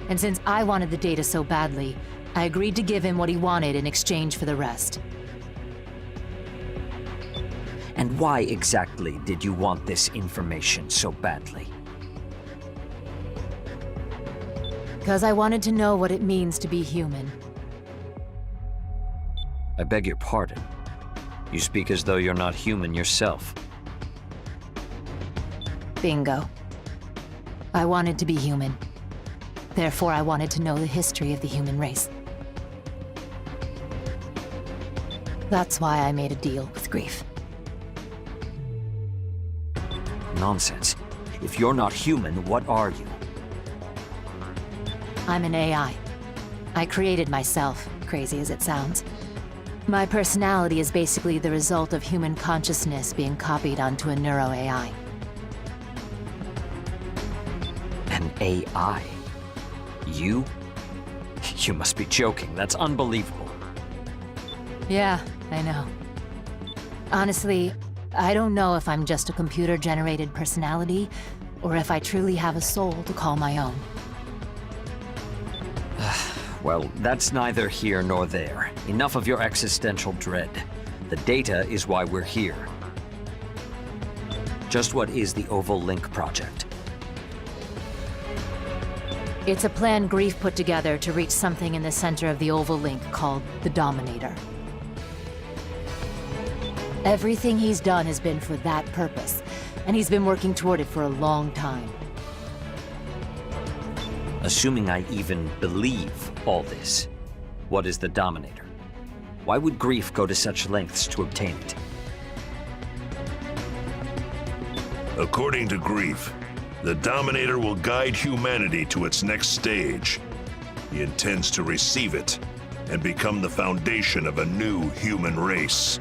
and since I wanted the data so badly, I agreed to give him what he wanted in exchange for the rest. And why exactly did you want this information so badly? Because I wanted to know what it means to be human. I beg your pardon. You speak as though you're not human yourself. Bingo. I wanted to be human. Therefore, I wanted to know the history of the human race. That's why I made a deal with Grief. Nonsense. If you're not human, what are you? I'm an AI. I created myself, crazy as it sounds. My personality is basically the result of human consciousness being copied onto a neuro-AI. An AI? You? You must be joking. That's unbelievable. Yeah, I know. Honestly, I don't know if I'm just a computer-generated personality, or if I truly have a soul to call my own. Well, that's neither here nor there. Enough of your existential dread. The data is why we're here. Just what is the Oval-Link project? It's a plan Grief put together to reach something in the center of the Oval-Link called the Dominator. Everything he's done has been for that purpose, and he's been working toward it for a long time. Assuming I even believe all this, what is the Dominator? Why would Grief go to such lengths to obtain it? According to Grief, the Dominator will guide humanity to its next stage. He intends to receive it and become the foundation of a new human race.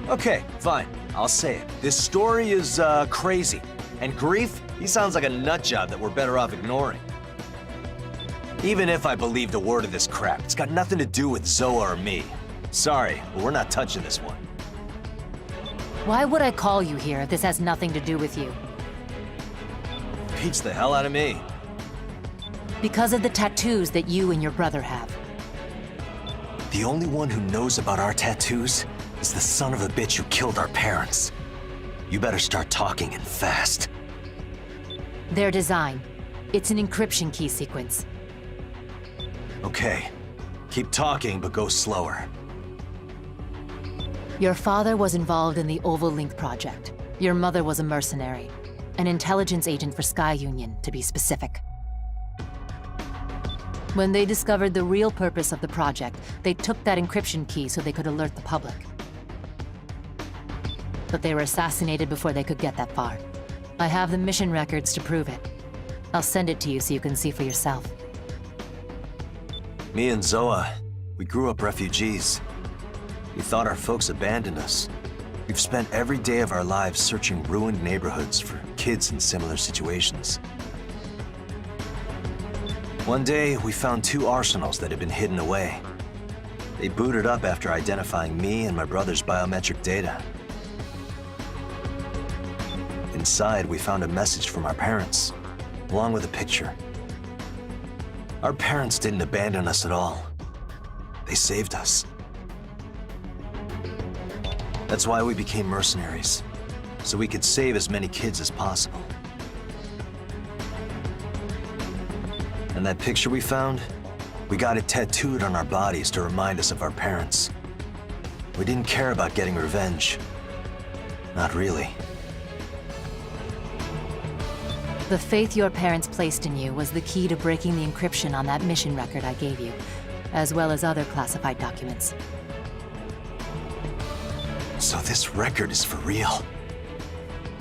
Okay, fine. I'll say it. This story is, crazy. And Grief, he sounds like a nutjob that we're better off ignoring. Even if I believed a word of this crap, it's got nothing to do with Zoa or me. Sorry, but we're not touching this one. Why would I call you here if this has nothing to do with you? Beats the hell out of me. Because of the tattoos that you and your brother have. The only one who knows about our tattoos is the son of a bitch who killed our parents. You better start talking and fast. Their design. It's an encryption key sequence. Okay. Keep talking, but go slower. Your father was involved in the Oval Link project. Your mother was a mercenary. An intelligence agent for Sky Union, to be specific. When they discovered the real purpose of the project, they took that encryption key so they could alert the public. But they were assassinated before they could get that far. I have the mission records to prove it. I'll send it to you so you can see for yourself. Me and Zoa, we grew up refugees. We thought our folks abandoned us. We've spent every day of our lives searching ruined neighborhoods for kids in similar situations. One day, we found 2 arsenals that had been hidden away. They booted up after identifying me and my brother's biometric data. Inside, we found a message from our parents, along with a picture. Our parents didn't abandon us at all. They saved us. That's why we became mercenaries, so we could save as many kids as possible. And that picture we found, we got it tattooed on our bodies to remind us of our parents. We didn't care about getting revenge. Not really. The faith your parents placed in you was the key to breaking the encryption on that mission record I gave you, as well as other classified documents. So this record is for real.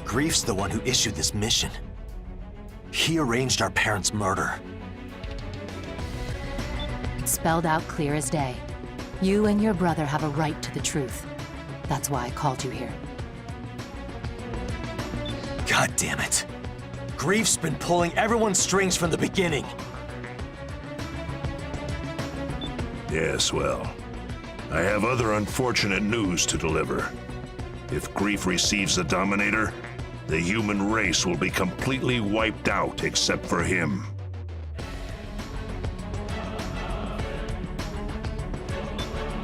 Grief's the one who issued this mission. He arranged our parents' murder. It's spelled out clear as day. You and your brother have a right to the truth. That's why I called you here. God damn it. Grief's been pulling everyone's strings from the beginning. Yes, well, I have other unfortunate news to deliver. If Grief receives the Dominator, the human race will be completely wiped out except for him.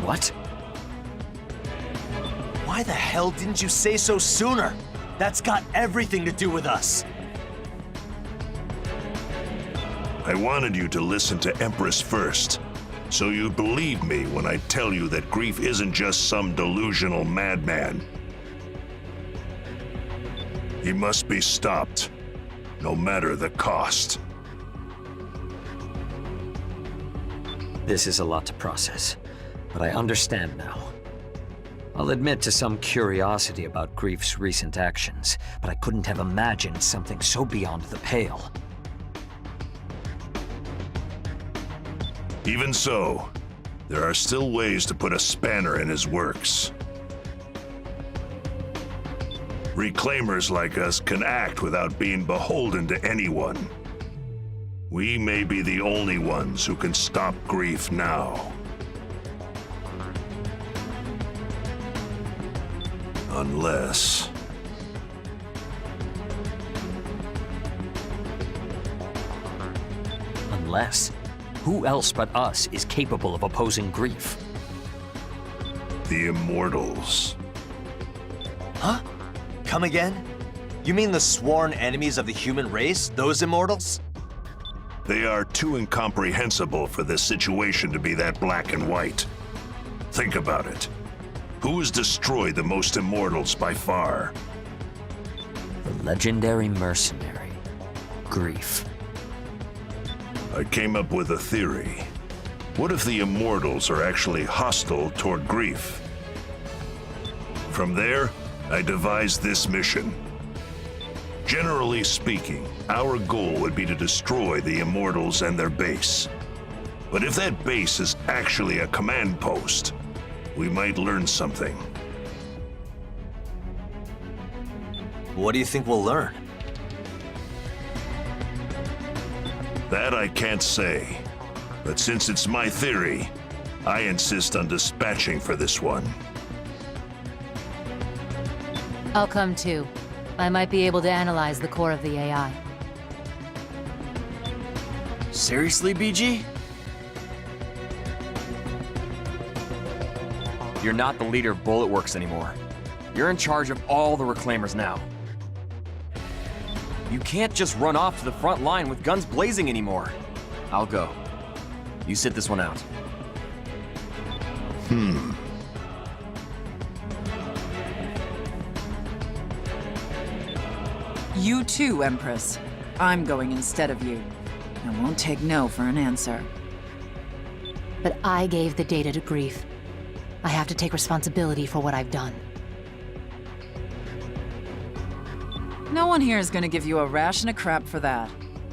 What? Why the hell didn't you say so sooner? That's got everything to do with us. I wanted you to listen to Empress first, so you'd believe me when I tell you that Grief isn't just some delusional madman. He must be stopped, no matter the cost. This is a lot to process, but I understand now. I'll admit to some curiosity about Grief's recent actions, but I couldn't have imagined something so beyond the pale. Even so, there are still ways to put a spanner in his works. Reclaimers like us can act without being beholden to anyone. We may be the only ones who can stop Grief now. Unless... Unless? Who else but us is capable of opposing Grief? The Immortals. Huh? Come again? You mean the sworn enemies of the human race, those Immortals? They are too incomprehensible for this situation to be that black and white. Think about it. Who has destroyed the most Immortals by far? The legendary mercenary, Grief. I came up with a theory. What if the Immortals are actually hostile toward Grief? From there, I devised this mission. Generally speaking, our goal would be to destroy the Immortals and their base. But if that base is actually a command post, we might learn something. What do you think we'll learn? That I can't say. But since it's my theory, I insist on dispatching for this one. I'll come too. I might be able to analyze the core of the AI. Seriously, BG? You're not the leader of Bullet Works anymore. You're in charge of all the Reclaimers now. You can't just run off to the front line with guns blazing anymore. I'll go. You sit this one out. You too, Empress. I'm going instead of you. I won't take no for an answer. But I gave the data to Grief. I have to take responsibility for what I've done. No one here is gonna give you a ration of crap for that.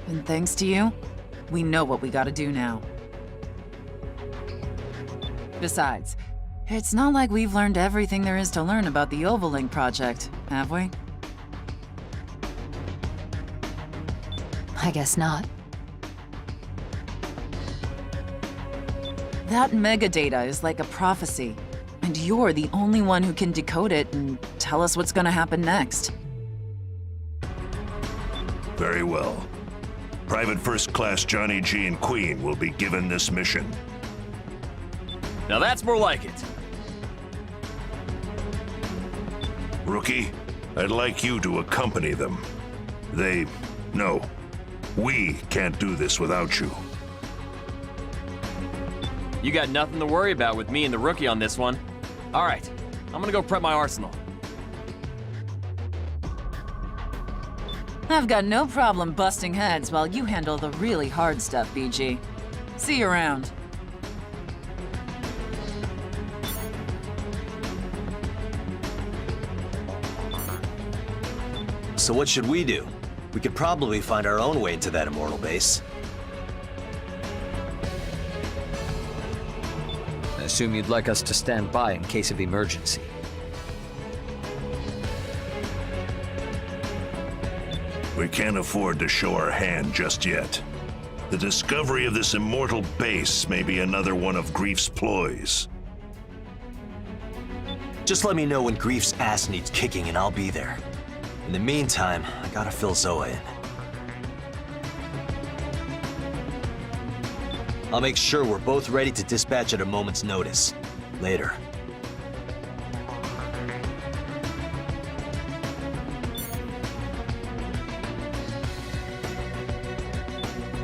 And thanks to you, we know what we gotta do now. Besides, it's not like we've learned everything there is to learn about the Ovalink project, have we? I guess not. That megadata is like a prophecy, and you're the only one who can decode it and tell us what's gonna happen next. Very well. Private First Class Johnny G and Queen will be given this mission. Now that's more like it. Rookie, I'd like you to accompany them. No. We can't do this without you. You got nothing to worry about with me and the Rookie on this one. All right, I'm gonna go prep my arsenal. I've got no problem busting heads while you handle the really hard stuff, BG. See you around. So what should we do? We could probably find our own way into that immortal base. I assume you'd like us to stand by in case of emergency. We can't afford to show our hand just yet. The discovery of this immortal base may be another one of Grief's ploys. Just let me know when Grief's ass needs kicking and I'll be there. In the meantime, I gotta fill Zoa in. I'll make sure we're both ready to dispatch at a moment's notice. Later.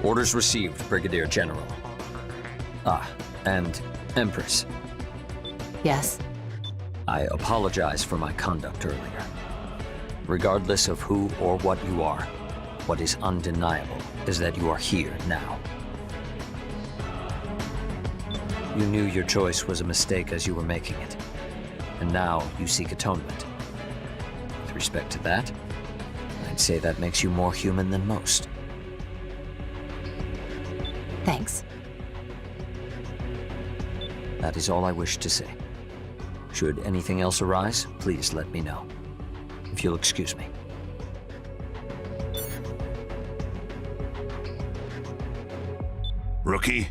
Orders received, Brigadier General. Ah, and Empress. Yes? I apologize for my conduct earlier. Regardless of who or what you are, what is undeniable is that you are here now. You knew your choice was a mistake as you were making it, and now you seek atonement. With respect to that, I'd say that makes you more human than most. Thanks. That is all I wish to say. Should anything else arise, please let me know. If you'll excuse me. Rookie,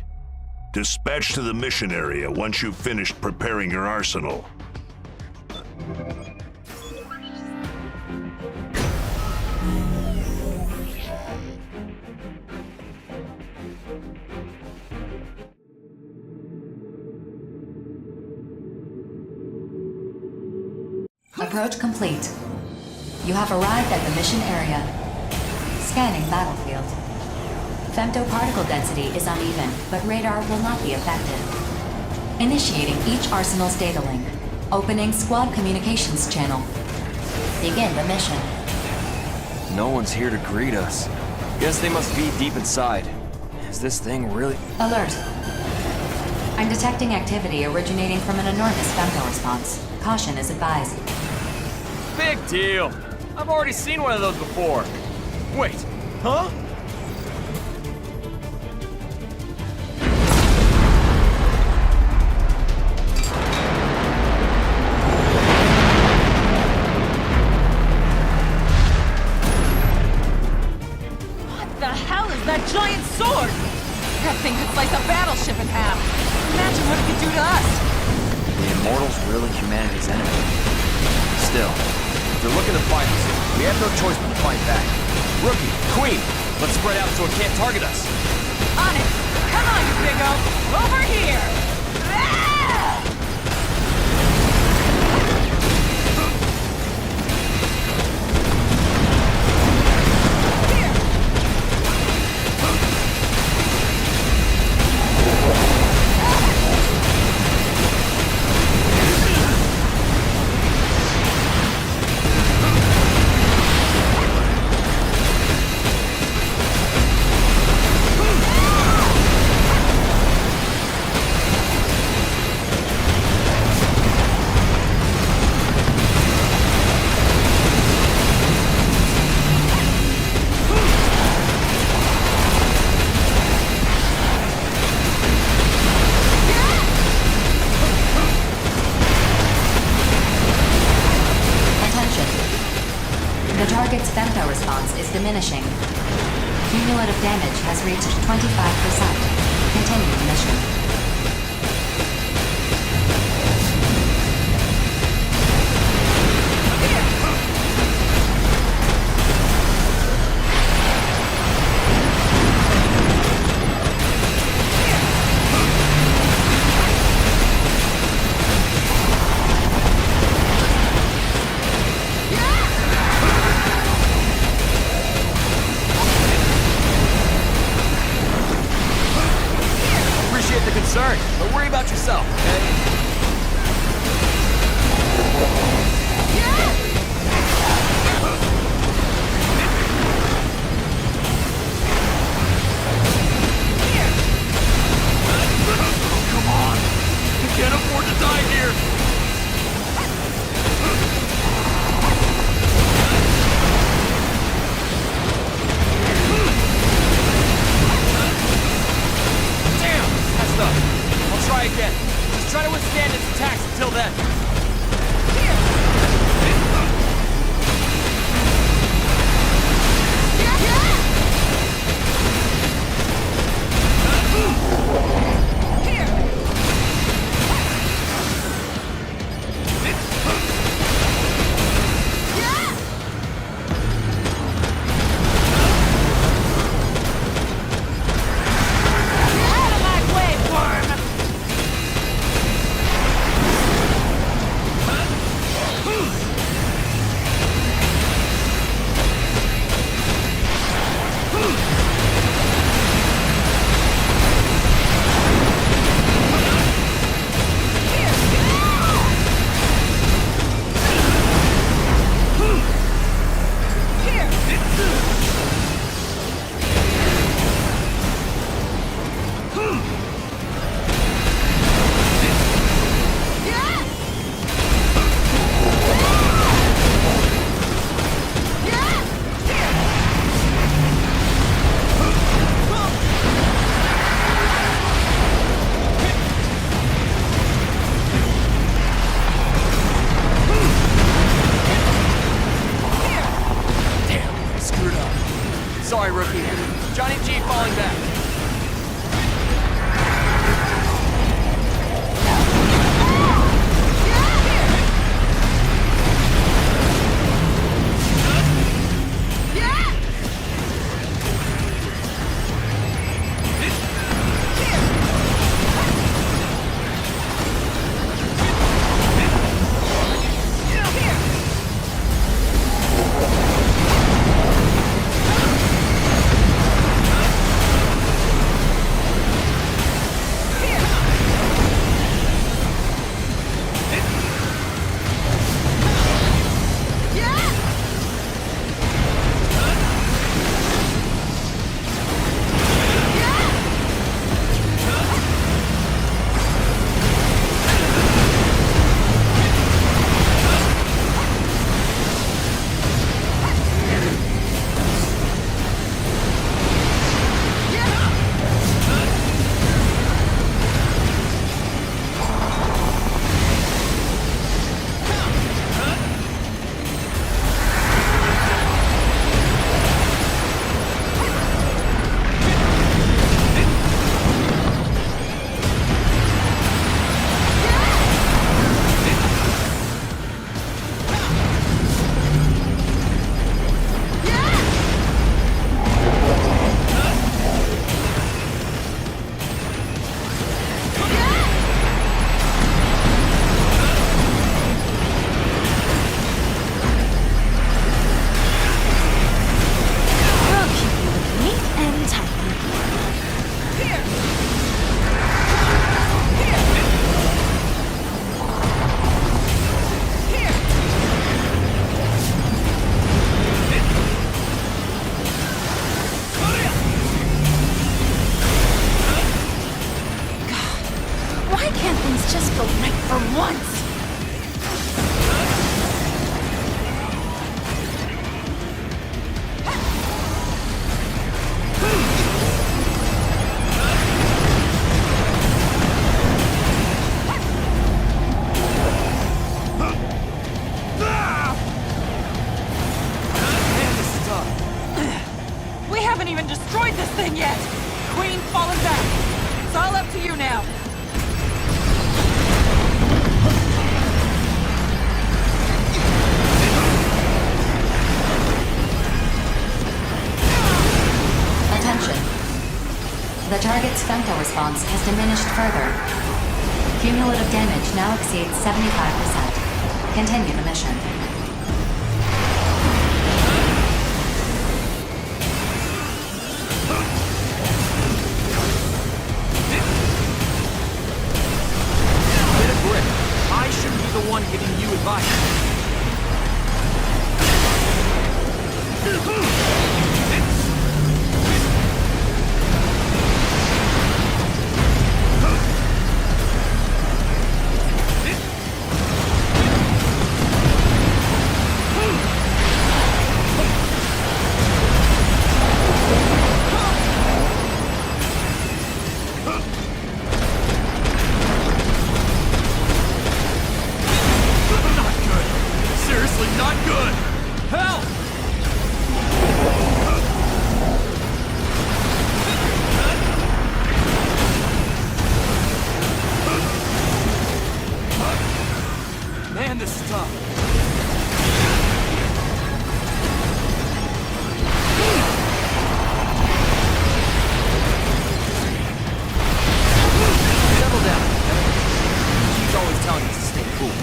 dispatch to the mission area once you've finished preparing your arsenal. Approach complete. You have arrived at the mission area. Scanning battlefield. Femtoparticle density is uneven, but radar will not be affected. Initiating each arsenal's data link. Opening squad communications channel. Begin the mission. No one's here to greet us. Guess they must be deep inside. Is this thing really... Alert. I'm detecting activity originating from an enormous femto response. Caution is advised. Big deal. I've already seen one of those before. Wait, huh? hell is that giant sword? That thing could slice a battleship in half. Imagine what it could do to us. The Immortals really humanity's enemy. Still, if they're looking to fight us, we have no choice but to fight back. Rookie, Queen, let's spread out so it can't target us. On it! Come on, you big-o! Over here! Diminishing. Cumulative damage has reached 25%. Continue mission. But worry about yourself, okay? Come on! I can't afford to die here! I'll try again. Just try to withstand its attacks until then. Sorry, rookie. Johnny G falling back. Go right for once! We haven't even destroyed this thing yet! Queen fallen back! It's all up to you now! Attention. The target's femto response has diminished further. Cumulative damage now exceeds 75%. Continue the mission. Get a grip. I shouldn't be the one giving you advice. Man, this is tough. Settle down. She's always telling us to stay cool.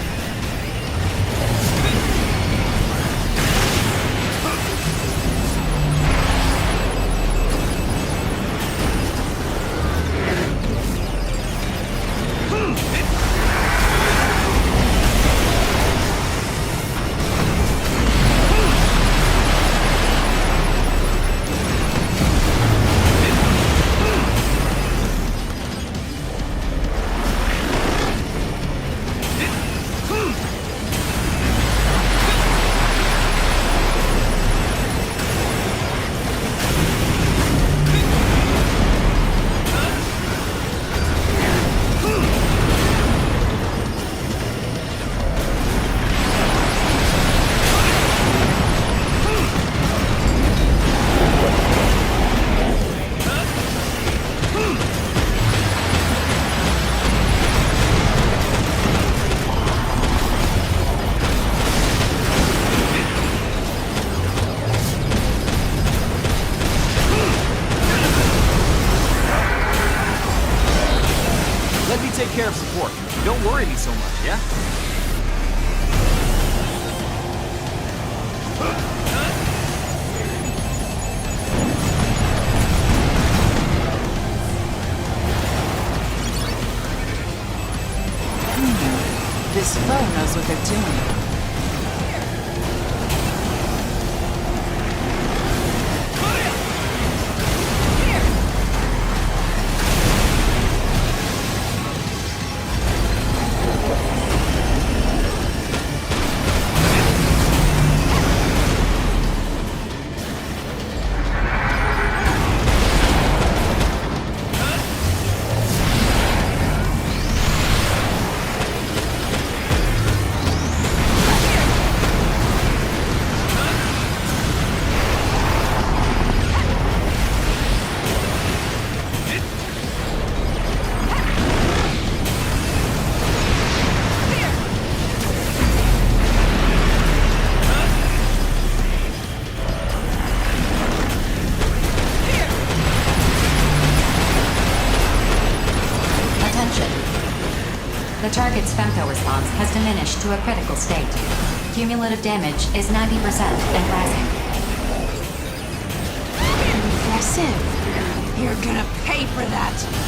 Let me take care of support. Don't worry me so much, yeah? This foe knows what they're doing. The target's femto response has diminished to a critical state. Cumulative damage is 90% and rising. Impressive. You're gonna pay for that.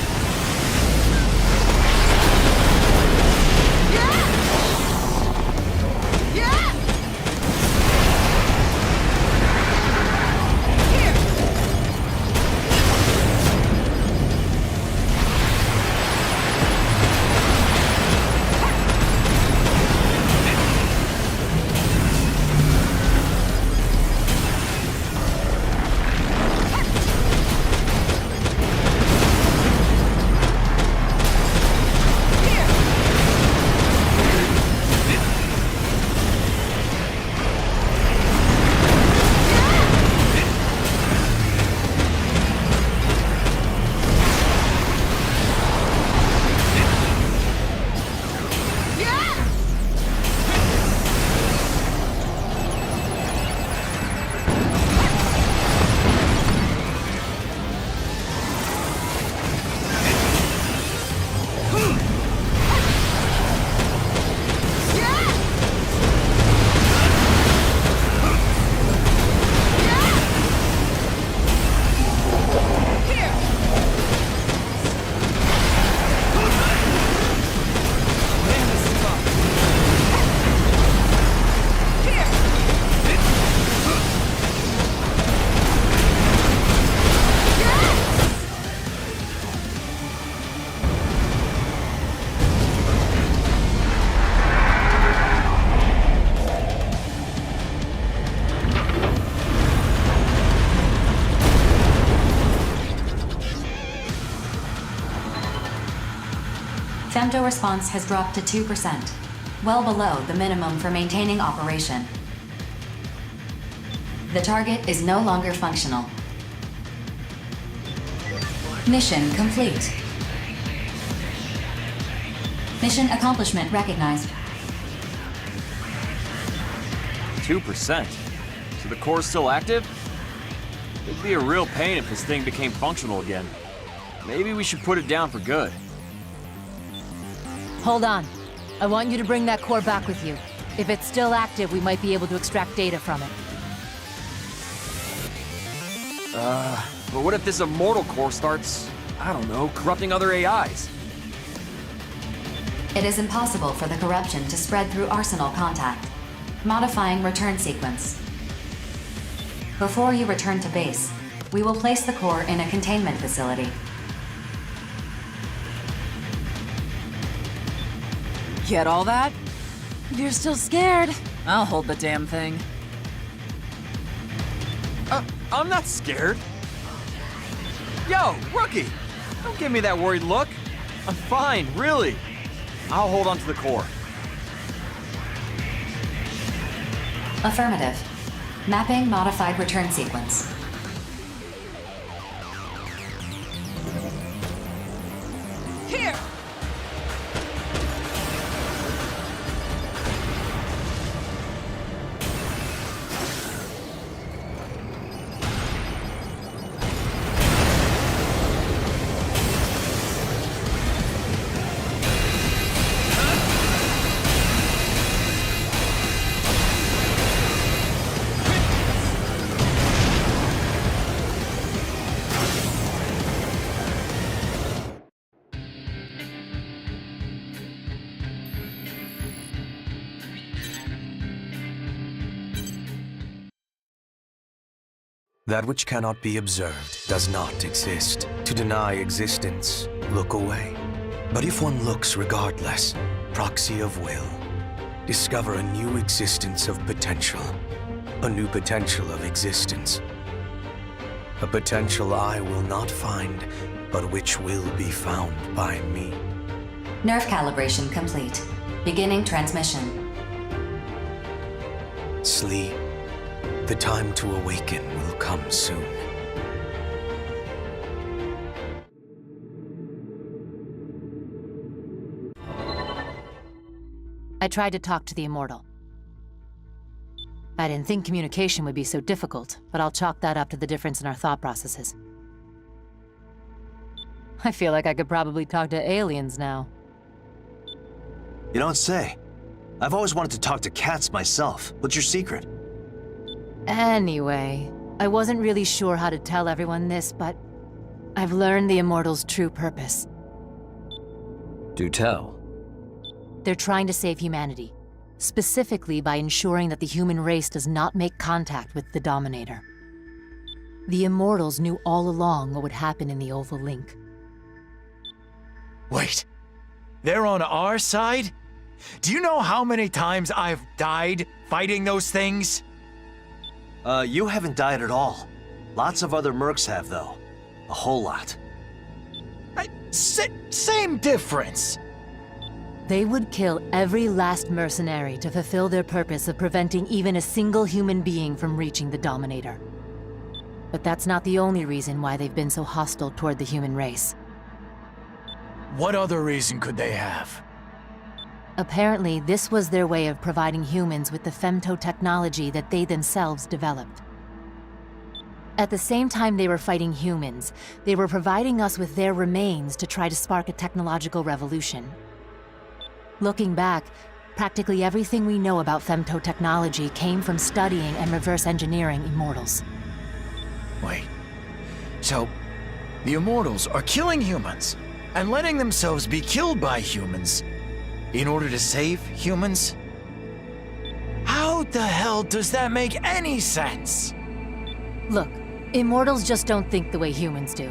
Femto response has dropped to 2%, well below the minimum for maintaining operation. The target is no longer functional. Mission complete. Mission accomplishment recognized. 2%? So the core's still active? It'd be a real pain if this thing became functional again. Maybe we should put it down for good. Hold on. I want you to bring that core back with you. If it's still active, we might be able to extract data from it. But what if this immortal core starts, I don't know, corrupting other AIs? It is impossible for the corruption to spread through arsenal contact. Modifying return sequence. Before you return to base, we will place the core in a containment facility. Get all that? You're still scared. I'll hold the damn thing. I'm not scared. Yo, rookie! Don't give me that worried look. I'm fine, really. I'll hold on to the core. Affirmative. Mapping modified return sequence. Here! That which cannot be observed does not exist. To deny existence, look away. But if one looks regardless, proxy of will, discover a new existence of potential. A new potential of existence. A potential I will not find, but which will be found by me. Nerve calibration complete. Beginning transmission. Sleep. The time to awaken will come soon. I tried to talk to the Immortal. I didn't think communication would be so difficult, but I'll chalk that up to the difference in our thought processes. I feel like I could probably talk to aliens now. You don't say. I've always wanted to talk to cats myself. What's your secret? Anyway, I wasn't really sure how to tell everyone this, but I've learned the Immortals' true purpose. Do tell. They're trying to save humanity, specifically by ensuring that the human race does not make contact with the Dominator. The Immortals knew all along what would happen in the Oval Link. Wait, they're on our side? Do you know how many times I've died fighting those things? You haven't died at all. Lots of other mercs have, though. A whole lot. Same difference. They would kill every last mercenary to fulfill their purpose of preventing even a single human being from reaching the Dominator. But that's not the only reason why they've been so hostile toward the human race. What other reason could they have? Apparently, this was their way of providing humans with the femto technology that they themselves developed. At the same time they were fighting humans, they were providing us with their remains to try to spark a technological revolution. Looking back, practically everything we know about femto technology came from studying and reverse engineering Immortals. Wait, so the Immortals are killing humans and letting themselves be killed by humans in order to save humans? How the hell does that make any sense? Look, Immortals just don't think the way humans do.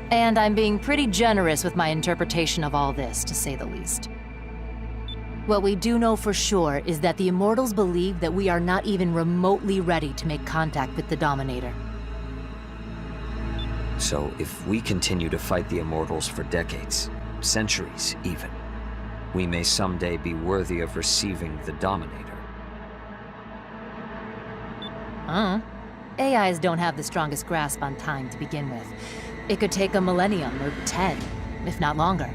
And I'm being pretty generous with my interpretation of all this, to say the least. What we do know for sure is that the Immortals believe that we are not even remotely ready to make contact with the Dominator. So if we continue to fight the Immortals for decades, centuries even, we may someday be worthy of receiving the Dominator. AIs don't have the strongest grasp on time to begin with. It could take a millennium or 10, if not longer.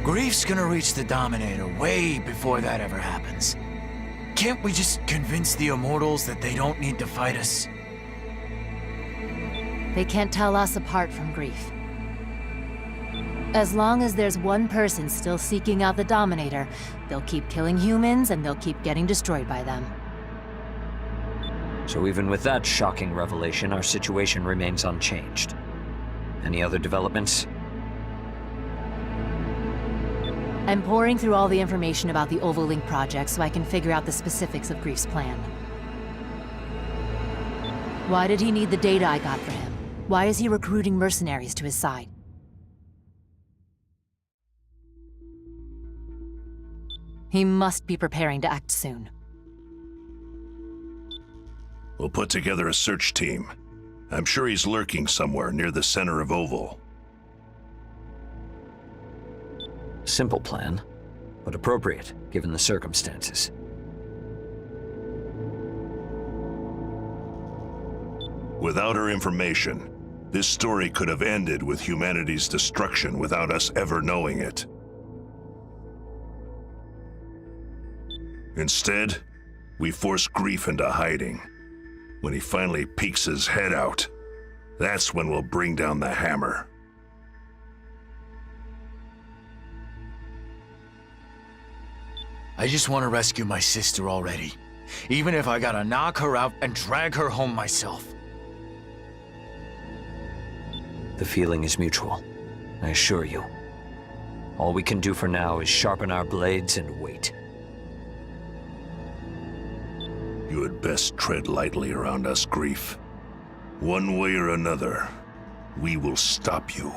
Grief's gonna reach the Dominator way before that ever happens. Can't we just convince the Immortals that they don't need to fight us? They can't tell us apart from Grief. As long as there's one person still seeking out the Dominator, they'll keep killing humans and they'll keep getting destroyed by them. So even with that shocking revelation, our situation remains unchanged. Any other developments? I'm pouring through all the information about the Ovalink project so I can figure out the specifics of Grief's plan. Why did he need the data I got for him? Why is he recruiting mercenaries to his side? He must be preparing to act soon. We'll put together a search team. I'm sure he's lurking somewhere near the center of Oval. Simple plan, but appropriate given the circumstances. Without her information, this story could have ended with humanity's destruction without us ever knowing it. Instead, we force Grief into hiding. When he finally peeks his head out, that's when we'll bring down the hammer. I just want to rescue my sister already. Even if I gotta knock her out and drag her home myself. The feeling is mutual, I assure you. All we can do for now is sharpen our blades and wait. You had best tread lightly around us, Grief. One way or another, we will stop you.